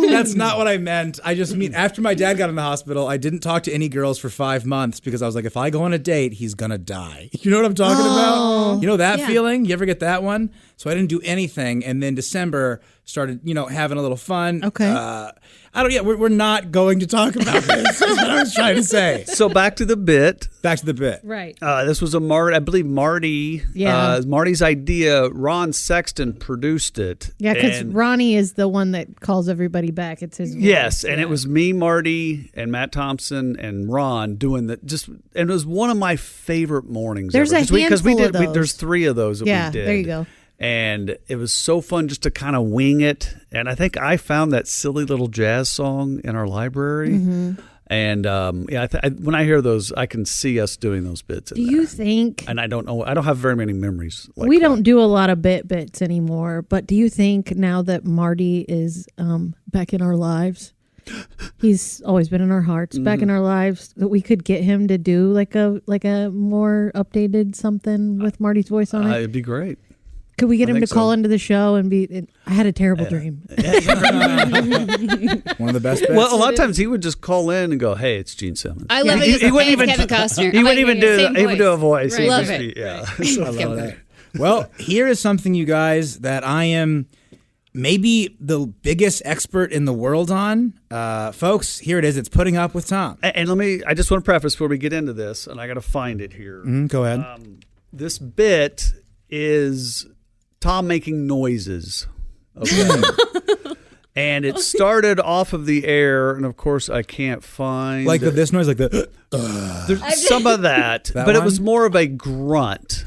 That's not what I meant. I just mean after my dad got in the hospital, I didn't talk to any girls for 5 months because I was like, if I go on a date, he's going to die. You know what I'm talking about? You know that feeling? You ever get that one? So I didn't do anything. And then December started, having a little fun. Okay. We're not going to talk about this. That's what I was trying to say. So back to the bit. Right. This was I believe Marty. Yeah. Marty's idea. Ron Sexton produced it. Yeah, because And- Ronnie is the one that calls everybody back. It's his voice. Yes, and it was me, Marty, and Matt Thompson, and Ron doing that. And it was one of my favorite mornings. There's ever. a handful of those. There's 3 of those that we did. There you go. And it was so fun just to kind of wing it. And I think I found that silly little jazz song in our library. Mm-hmm. And when I hear those, I can see us doing those bits. Do you think? And I don't know. I don't have very many memories. We don't do a lot of bits anymore. But do you think now that Marty is back in our lives, he's always been in our hearts, back in our lives, that we could get him to do like a more updated something with Marty's voice on it? It'd be great. Could we get I him to think call so. into the show and be? I had a terrible dream. One of the best bits. Well, a lot of times he would just call in and go, "Hey, it's Gene Simmons." I love it. He wouldn't even Kevin Costner. He I wouldn't might even hear do. your He would do a voice. Right. He'd Love just it. be- yeah. I love it. Well, here is something, you guys, that I am maybe the biggest expert in the world on. Folks, here it is. It's Putting Up with Tom. And I just want to preface before we get into this, and I got to find it here. Go ahead. This bit is Tom making noises. Okay. And it started off of the air, and of course I can't find Like this noise, like the... There's some of that, That but it one? was more of a grunt.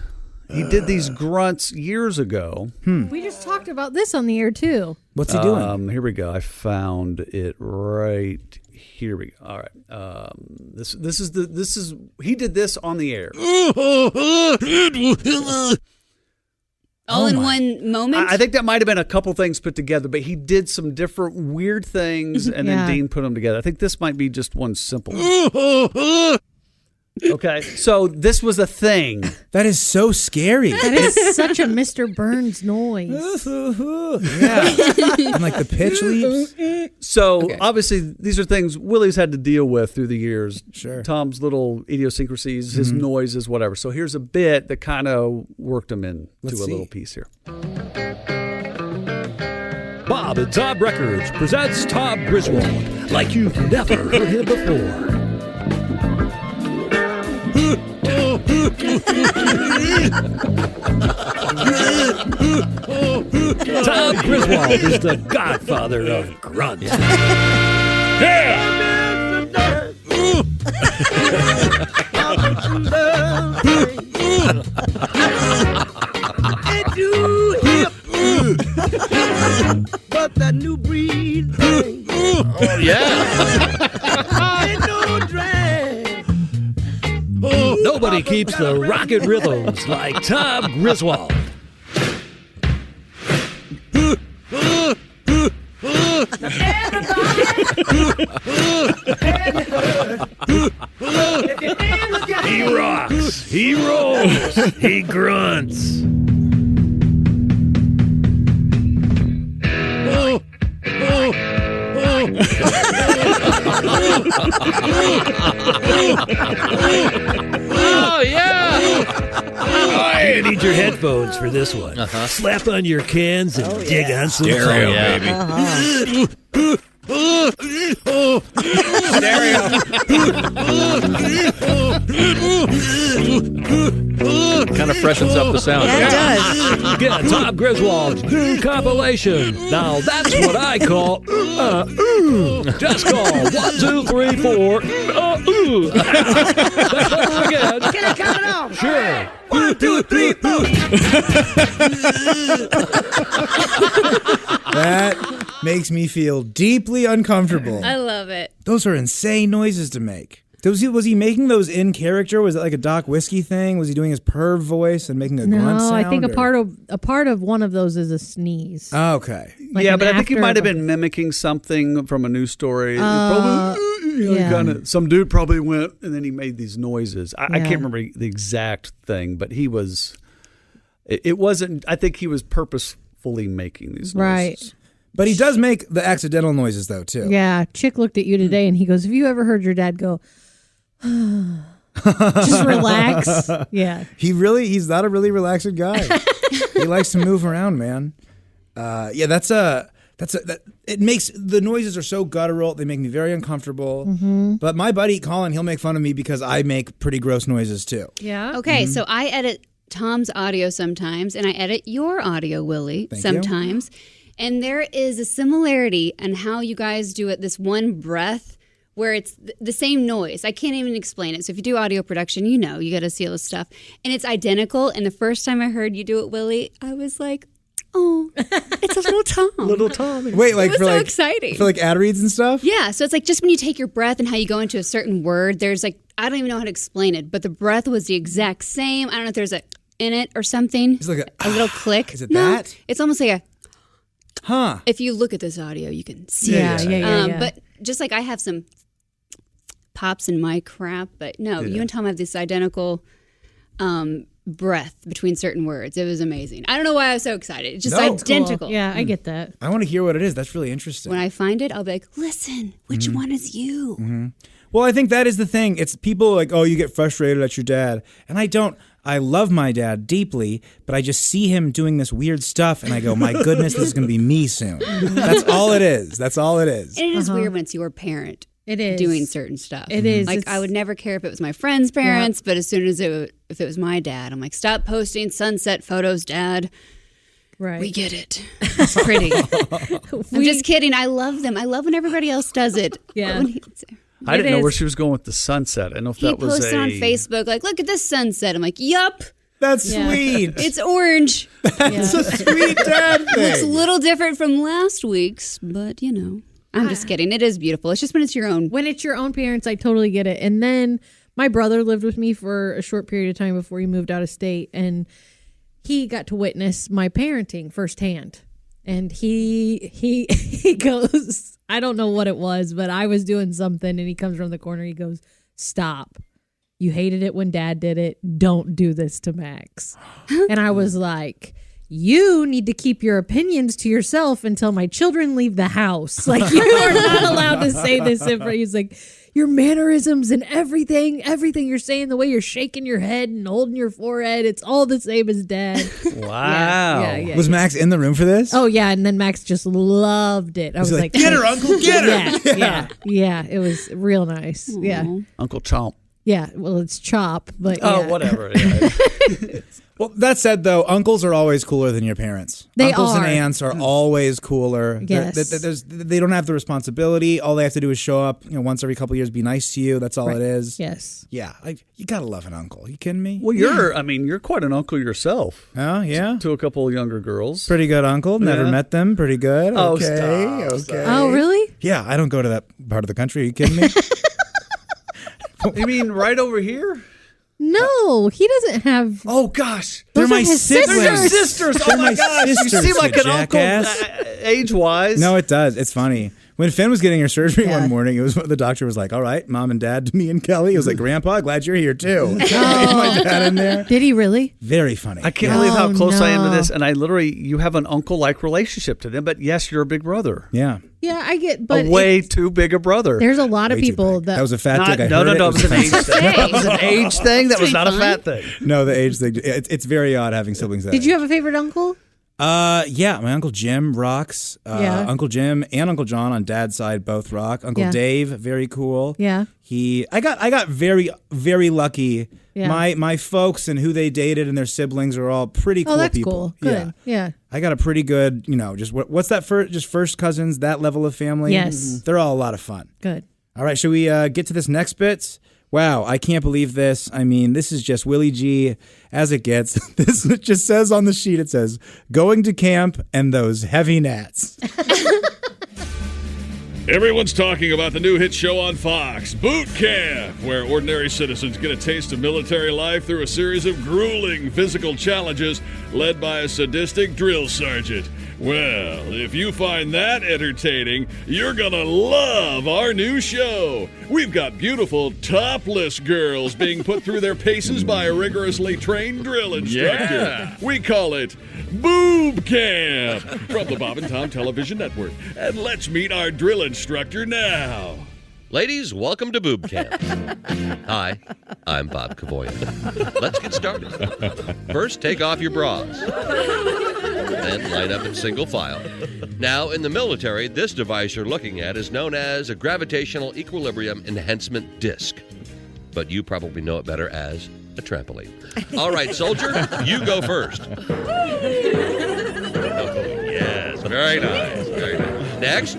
He did these grunts years ago. We just talked about this on the air too. What's he doing? Here we go. I found it right here. We go. All right. This is he did this on the air. All in one moment? I think that might have been a couple things put together, but he did some different weird things, and then Dean put them together. I think this might be just one simple. Okay, so this was a thing. That is so scary. That is such a Mr. Burns noise. Yeah. And like the pitch leaps. So obviously these are things Willie's had to deal with through the years. Sure. Tom's little idiosyncrasies, his noises, whatever. So here's a bit that kind of worked him into a little piece here. Bob and Tom Records presents Tom Griswold like you've never heard him before. Tom Griswold is the godfather of grunts. But that new breed thing. Oh, yeah. Ain't no drag. Nobody keeps the rocket rhythms like Tom Griswold. He rocks, he rolls, he grunts. Oh, yeah. You need your headphones for this one. Slap on your cans and dig on some Stereo, baby. Kind of freshens up the sound. Yeah, it does. Get Tom Griswold's new compilation. Now that's what I call Just call 1, 2, 3, 4. Again. Can I count it off? Sure. 1, 2, 3, 4. That makes me feel deeply uncomfortable. I love it. Those are insane noises to make. Was he making those in character? Was it like a Doc Whiskey thing? Was he doing his perv voice and making a grunt sound? No, I think a part of one of those is a sneeze. Oh, okay. Like yeah, an but I think he after might have of been mimicking something from a news story. yeah. Some dude probably went and then he made these noises. I Yeah. can't remember the exact thing, but he was. It wasn't. I think he was purposefully making these noises. Right. But he does make the accidental noises though too. Yeah, Chick looked at you today and he goes, "Have you ever heard your dad go, just relax?" Yeah. He's not a really relaxing guy. He likes to move around, man. It makes the noises are so guttural. They make me very uncomfortable. Mm-hmm. But my buddy Colin, he'll make fun of me because I make pretty gross noises too. Yeah. Okay, so I edit Tom's audio sometimes, and I edit your audio, Willie, Thank sometimes. And there is a similarity in how you guys do it, this one breath, where it's the same noise. I can't even explain it. So if you do audio production, you got to see all this stuff. And it's identical. And the first time I heard you do it, Willie, I was like, oh, it's a little Tom. Little Tom. Wait, like it was for so like exciting. For like ad reads and stuff? Yeah, so it's like just when you take your breath and how you go into a certain word, there's like, I don't even know how to explain it, but the breath was the exact same. I don't know if there's a in it or something. It's like a little click. Is it No, that? It's almost like a, huh. If you look at this audio, you can see Yeah, it. yeah. But just like I have some pops in my crap, but no, you and Tom have this identical breath between certain words. It was amazing. I don't know why I was so excited. It's just identical. Cool. Yeah, I get that. I want to hear what it is. That's really interesting. When I find it, I'll be like, listen, which one is you? Mm-hmm. Well, I think that is the thing. It's people like, oh, you get frustrated at your dad. And I don't. I love my dad deeply, but I just see him doing this weird stuff, and I go, my goodness, this is going to be me soon. That's all it is. That's all it is. And it is weird when it's your parent. It is doing certain stuff. It is. Like I would never care if it was my friend's parents, but as soon as if it was my dad, I'm like, stop posting sunset photos, Dad. Right. We get it. It's pretty. I'm just kidding. I love them. I love when everybody else does it. Yeah. I didn't know where she was going with the sunset. I don't know if that was posted on Facebook, like, look at this sunset. I'm like, yup. That's sweet. It's orange. That's a sweet dad thing. Looks a little different from last week's, but I'm just kidding. It is beautiful. It's just when it's your own. When it's your own parents, I totally get it. And then my brother lived with me for a short period of time before he moved out of state. And he got to witness my parenting firsthand. And he goes, I don't know what it was, but I was doing something, and he comes around the corner. He goes, "Stop. You hated it when Dad did it. Don't do this to Max." And I was like, you need to keep your opinions to yourself until my children leave the house. Like, you are not allowed to say this. He's like, your mannerisms and everything you're saying, the way you're shaking your head and holding your forehead, it's all the same as Dad. Wow. Yeah, Was Max in the room for this? Oh, yeah. And then Max just loved it. I was like, get her, Uncle, get her. Yeah. It was real nice. Aww. Yeah. Uncle Chomp. Yeah. Well, it's Chop, but whatever. Yeah. Well, that said, though, uncles are always cooler than your parents. They Uncles and are. aunts are always cooler. Yes. They don't have the responsibility. All they have to do is show up, once every couple of years, be nice to you. That's all Right. it is. Yes. Yeah, you gotta love an uncle. You kidding me? Well, you're quite an uncle yourself. Oh, yeah? To a couple of younger girls. Pretty good uncle. Never Yeah. met them. Pretty good. Oh, Okay. stop. Okay. Oh, really? Yeah, I don't go to that part of the country. Are you kidding me? You mean right over here? No, he doesn't have. Oh, gosh. They're Those my are his siblings. sisters. They're your sisters. They're Oh, my my gosh. sisters, You seem like you an uncle jackass. age-wise. No, it does. It's funny. When Finn was getting her surgery Yeah. one morning, it was the doctor was like, "All right, Mom and Dad, me and Kelly." He was like, "Grandpa, glad you're here too." My dad in there. Did he really? Very funny. I can't Yeah. believe how close I am to no. this. And you have an uncle-like relationship to them. But yes, you're a big brother. Yeah. Yeah, I get. But A way too big a brother. there's a lot of Way too people big. that. That was a fat Not- dick. I no, heard no, it. no. It It was an age thing. That was an age thing. That was not a fat thing. No, the age thing. It's very odd having siblings. That Did you age. have a favorite uncle? Yeah, my Uncle Jim rocks. Yeah. Uncle Jim and Uncle John on Dad's side both rock. Uncle Yeah. Dave, very cool. Yeah. I got very, very lucky. Yeah. My folks and who they dated and their siblings are all pretty cool Oh, that's people. cool. Good. Yeah. I got a pretty good, just what's that first cousins, that level of family? Yes. They're all a lot of fun. Good. All right, should we get to this next bit? Wow, I can't believe this. I mean, this is just Willie G as it gets. This just says on the sheet, it says, going to camp and those heavy gnats. Everyone's talking about the new hit show on Fox, Boot Camp, where ordinary citizens get a taste of military life through a series of grueling physical challenges led by a sadistic drill sergeant. Well, if you find that entertaining, you're gonna love our new show. We've got beautiful topless girls being put through their paces by a rigorously trained drill instructor. Yeah. We call it Boob Camp from the Bob and Tom Television Network. And let's meet our drill instructor now. Ladies, welcome to Boob Camp. Hi, I'm Bob Kavoya. Let's get started. First, take off your bras. Then line up in single file. Now, in the military, this device you're looking at is known as a gravitational equilibrium enhancement disc. But you probably know it better as a trampoline. All right, soldier, you go first. Oh, yes, very nice, very nice. Next.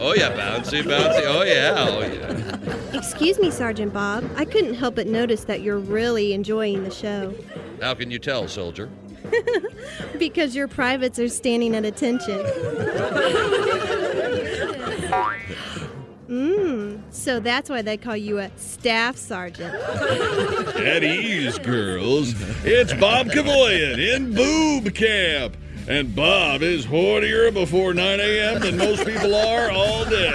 Oh yeah, bouncy. Oh yeah. Excuse me, Sergeant Bob. I couldn't help but notice that you're really enjoying the show. How can you tell, soldier? Because your privates are standing at attention. So that's why they call you a staff sergeant. At ease, girls. It's Bob Kavoyan in Boob Camp. And Bob is hornier before 9 a.m. than most people are all day.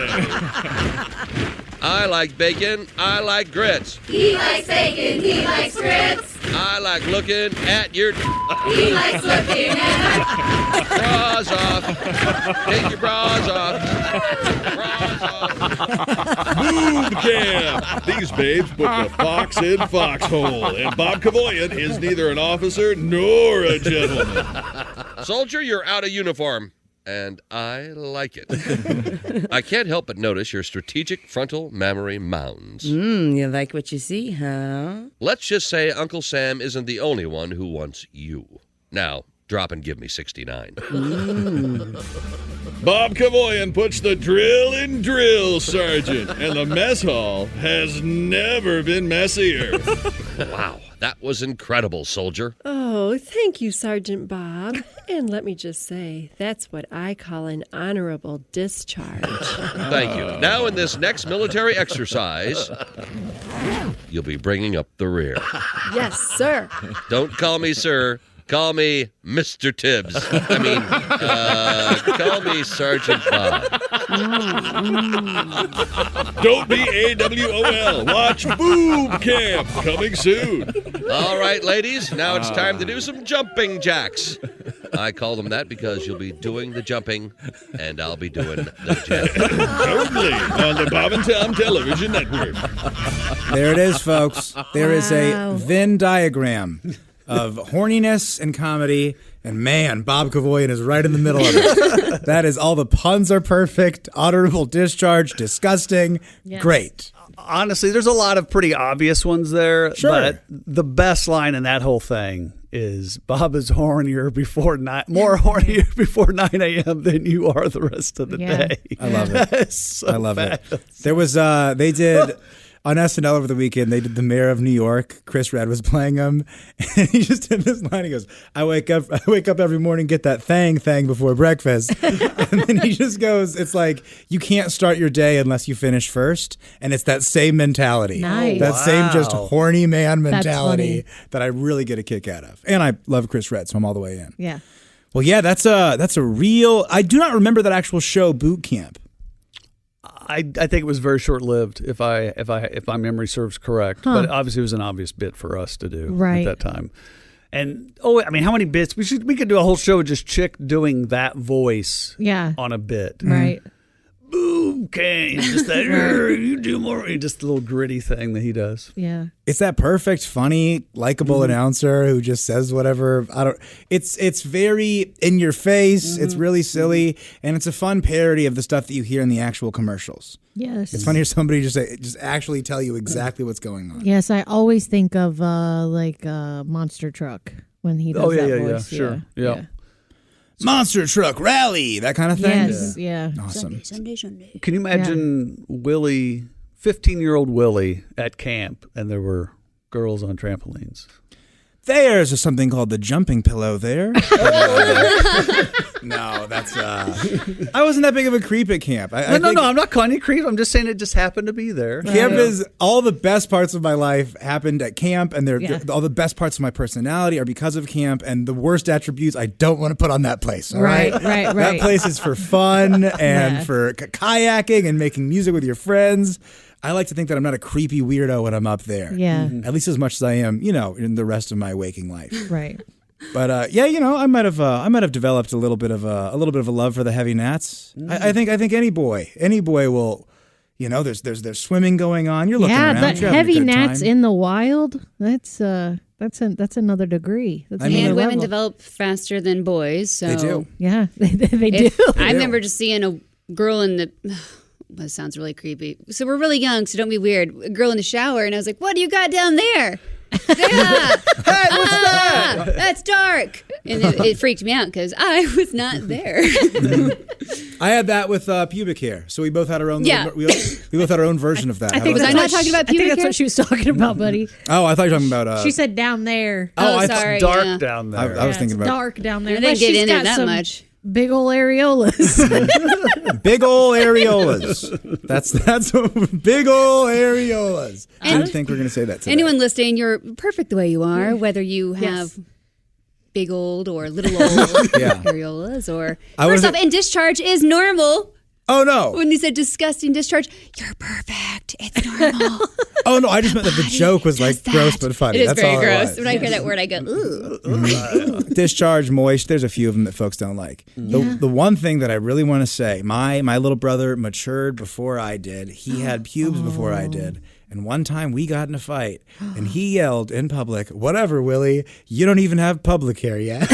I like bacon. I like grits. He likes bacon. He likes grits. I like looking at your... He likes looking at bras off. Take your bras off. Bras off. Boob Camp. These babes put the fox in foxhole. And Bob Kavoyan is neither an officer nor a gentleman. Soldier, you're out of uniform. And I like it. I can't help but notice your strategic frontal mammary mounds. You like what you see, huh? Let's just say Uncle Sam isn't the only one who wants you. Now, drop and give me 69. Bob Kavoyan puts the drill in drill sergeant, and the mess hall has never been messier. Wow, that was incredible, soldier. Oh, thank you, Sergeant Bob. And let me just say, that's what I call an honorable discharge. Thank you. Now, in this next military exercise, you'll be bringing up the rear. Yes, sir. Don't call me sir. Call me Mr. Tibbs. I mean, call me Sergeant Bob. Don't be AWOL. Watch Boob Camp coming soon. All right, ladies, now it's time to do some jumping jacks. I call them that because you'll be doing the jumping, and I'll be doing the jacking. Only on the Bob and Tom Television Network. There it is, folks. There is a Venn diagram of horniness and comedy, and man, Bob Kavoyan is right in the middle of it. That is, all the puns are perfect, honorable discharge, disgusting, great. Honestly, there's a lot of pretty obvious ones there, but the best line in that whole thing is Bob is hornier before more hornier before 9 a.m. than you are the rest of the day. I love it. So I love it. There was they did on SNL over the weekend, they did the mayor of New York. Chris Redd was playing him, and he just did this line. He goes, I wake up every morning, get that thang before breakfast. And then he just goes, it's like, you can't start your day unless you finish first. And it's that same mentality. Nice. That same just horny man That's mentality funny. that I really get a kick out of. And I love Chris Redd, so I'm all the way in. Yeah. Well, yeah, that's a real, I do not remember that actual show, Boot Camp. I think it was very short-lived, if my memory serves correct. But obviously, it was an obvious bit for us to do at that time. And I mean, how many bits? We could do a whole show with just Chick doing that voice, on a bit, right? Boom, Kane, just that you do more, just a little gritty thing that he does. Yeah, it's that perfect, funny, likable announcer who just says whatever. It's very in your face. It's really silly, and it's a fun parody of the stuff that you hear in the actual commercials. Yes, it's fun to hear somebody just actually tell you exactly what's going on. Yes, I always think of Monster Truck when he does that voice. Sure, yeah. Monster Truck Rally, that kind of thing. Yes, yeah. Awesome. Sunday. Can you imagine Willie, 15-year-old Willie at camp, and there were girls on trampolines? There's something called the jumping pillow there. No, that's... I wasn't that big of a creep at camp. No, I'm not calling you creep. I'm just saying it just happened to be there. Camp is... All the best parts of my life happened at camp, and all the best parts of my personality are because of camp, and the worst attributes I don't want to put on that place. All right. That place is for fun and for kayaking and making music with your friends. I like to think that I'm not a creepy weirdo when I'm up there. Yeah. At least as much as I am, in the rest of my waking life. Right. But I might have developed a little bit of a love for the heavy gnats. I think any boy will, there's swimming going on. You're looking around. Yeah, the heavy gnats in the wild. That's another degree. And women develop faster than boys. So they do. Yeah, they do. I remember just seeing a girl in the. That sounds really creepy. So we're really young, so don't be weird. A girl in the shower, and I was like, "What do you got down there?" Hey, what's that? That's dark. And it freaked me out because I was not there. I had that with pubic hair, so we both had our own. Yeah. We both had our own version of that. Was I not talking about pubic hair? That's what she was talking about, buddy. Oh, I thought you were talking about. She said down there. Sorry. Dark down there. I was thinking about dark down there. I didn't get in there that much. Big ol' areolas. Big ol' areolas. That's big ol' areolas. I didn't think we were going to say that today. Anyone listening, you're perfect the way you are, whether you have big old or little old areolas or... First off, and discharge is normal. Oh, no. When you said disgusting discharge, you're perfect. It's normal. Oh, no, I just meant that the joke was gross but funny. It is That's very all gross. When I hear that word, I go, ooh. Discharge, moist. There's a few of them that folks don't like. The one thing that I really want to say, my little brother matured before I did. He had pubes before I did. And one time we got in a fight, and he yelled in public, "Whatever, Willie, you don't even have public hair yet."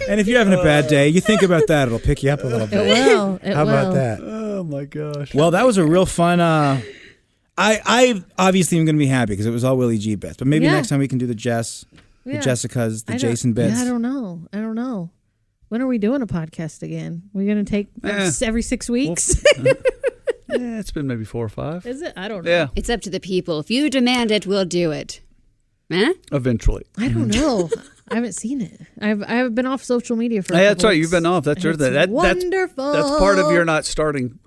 And if you're having a bad day, you think about that, it'll pick you up a little bit. It will. How about that? Oh, my gosh. Well, that was a real fun... I obviously am going to be happy because it was all Willie G bits. But maybe next time we can do the Jessicas, the Jason bits. Yeah, I don't know. When are we doing a podcast again? We're going to take every 6 weeks? It's been maybe 4 or 5. Is it? I don't know. Yeah. It's up to the people. If you demand it, we'll do it. Eventually. I don't know. I haven't seen it. I've been off social media for. Hey, that's right. You've been off. That's your thing. Wonderful. That's part of your not starting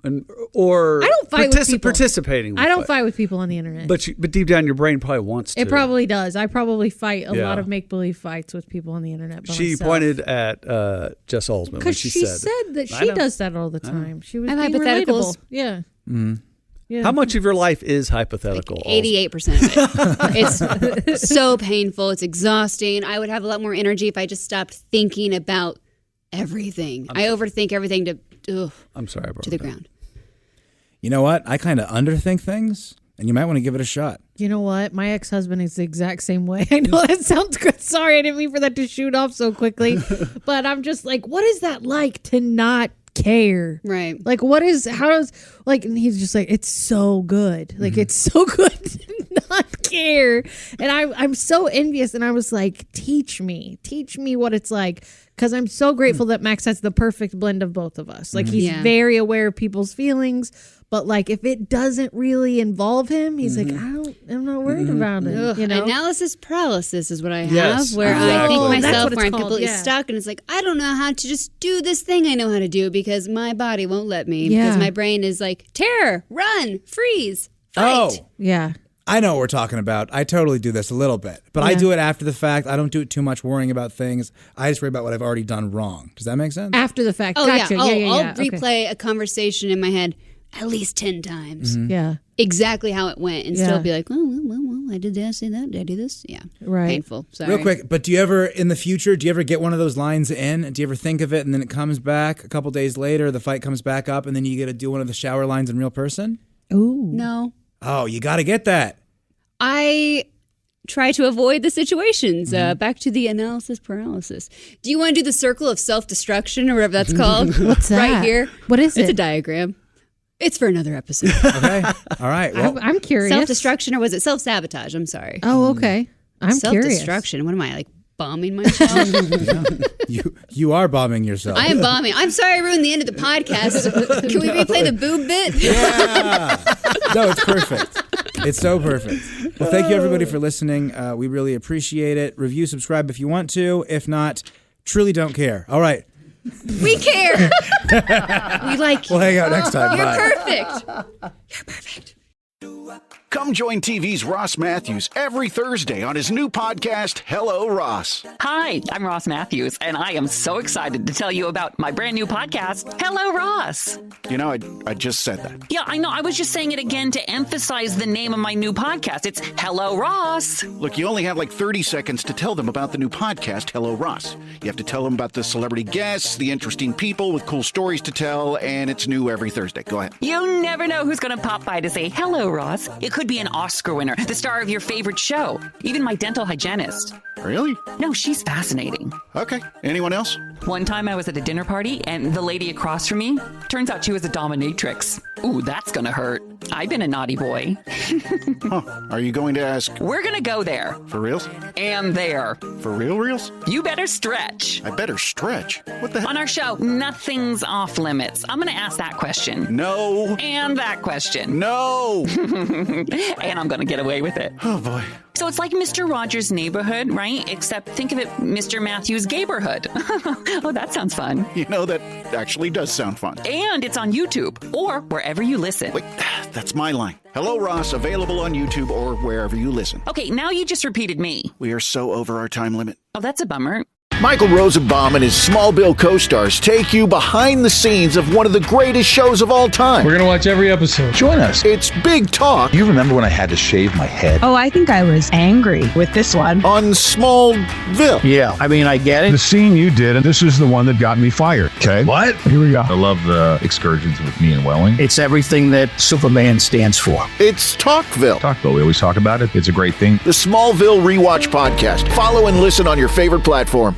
or I don't fight with people. participating. I don't fight with people on the internet. But deep down, your brain probably wants to. It probably does. I probably fight a lot of make believe fights with people on the internet. She pointed at Jess Olsman because she said that she does that all the time. She was I have being hypotheticals. relatable. Yeah. Mm-hmm. Yeah. How much of your life is hypothetical? 88% of it. It's so painful. It's exhausting. I would have a lot more energy if I just stopped thinking about everything. I overthink everything to I'm sorry, to the ground. You know what? I kind of underthink things, and you might want to give it a shot. You know what? My ex-husband is the exact same way. I know that sounds good. Sorry, I didn't mean for that to shoot off so quickly. But I'm just like, what is that like to not care? Right. Like, and he's just like, it's so good. Like, it's so good to not care. And I'm so envious. And I was like, teach me what it's like. Because I'm so grateful that Max has the perfect blend of both of us. Like, he's very aware of people's feelings. But like, if it doesn't really involve him, he's like, I'm not worried about it. Ugh, you know? Analysis paralysis is what I have, Yes, where I think exactly. myself where I'm called, completely yeah. stuck, and it's like, I don't know how to just do this thing I know how to do because my body won't let me. Yeah. Because my brain is like, terror, run, freeze, fight. Oh, yeah. I know what we're talking about. I totally do this a little bit, but I do it after the fact. I don't do it too much worrying about things. I just worry about what I've already done wrong. Does that make sense? After the fact. Oh, Gotcha. yeah. I'll Okay. replay a conversation in my head at least 10 times. Yeah. Exactly how it went, and Yeah. still be like, well, I did that, I say that, did I do this? Yeah. Right. Painful. Sorry. Real quick, but do you ever, in the future, get one of those lines in? Do you ever think of it and then it comes back a couple days later, the fight comes back up, and then you get to do one of the shower lines in real person? Ooh. No. Oh, you got to get that. I try to avoid the situations. Back to the analysis paralysis. Do you want to do the circle of self-destruction or whatever that's called? What's that? Right here. What is It's it? a diagram. It's for another episode. Okay. All right. Well, I'm curious. Self-destruction, or was it self-sabotage? I'm sorry. Oh, okay. I'm curious. Self-destruction. What am I, like, bombing myself? you are bombing yourself. I am bombing. I'm sorry I ruined the end of the podcast. Can we replay the boob bit? Yeah. No, it's perfect. It's so perfect. Well, thank you, everybody, for listening. We really appreciate it. Review, subscribe if you want to. If not, truly don't care. All right. We care. We like you. We'll hang out next time. You're Bye. perfect. Come join TV's Ross Matthews every Thursday on his new podcast, Hello, Ross. Hi, I'm Ross Matthews, and I am so excited to tell you about my brand new podcast, Hello, Ross. You know, I just said that. Yeah, I know. I was just saying it again to emphasize the name of my new podcast. It's Hello, Ross. Look, you only have like 30 seconds to tell them about the new podcast, Hello, Ross. You have to tell them about the celebrity guests, the interesting people with cool stories to tell, and it's new every Thursday. Go ahead. You never know who's going to pop by to say, hello, Ross. It could be an Oscar winner, the star of your favorite show, even my dental hygienist. Really? No, she's fascinating. Okay. Anyone else? One time I was at a dinner party, and the lady across from me, turns out she was a dominatrix. Ooh, that's gonna hurt. I've been a naughty boy. Are you going to ask? We're gonna go there. For reals? And there. For reals? You better stretch. I better stretch? What the hell? On our show, nothing's off limits. I'm gonna ask that question. No. And that question. No. And I'm gonna get away with it. Oh, boy. So it's like Mr. Rogers' Neighborhood, right? Except think of it Mr. Matthews' Gayborhood. Oh, that sounds fun. You know, that actually does sound fun. And it's on YouTube or wherever you listen. Wait, that's my line. Hello, Ross, available on YouTube or wherever you listen. Okay, now you just repeated me. We are so over our time limit. Oh, that's a bummer. Michael Rosenbaum and his Smallville co-stars take you behind the scenes of one of the greatest shows of all time. We're going to watch every episode. Join us. It's Big Talk. You remember when I had to shave my head? Oh, I think I was angry with this one. On Smallville. Yeah, I mean, I get it. The scene you did, and this is the one that got me fired. Okay. What? Here we go. I love the excursions with me and Welling. It's everything that Superman stands for. It's Talkville. Talkville, we always talk about it. It's a great thing. The Smallville Rewatch Podcast. Follow and listen on your favorite platform.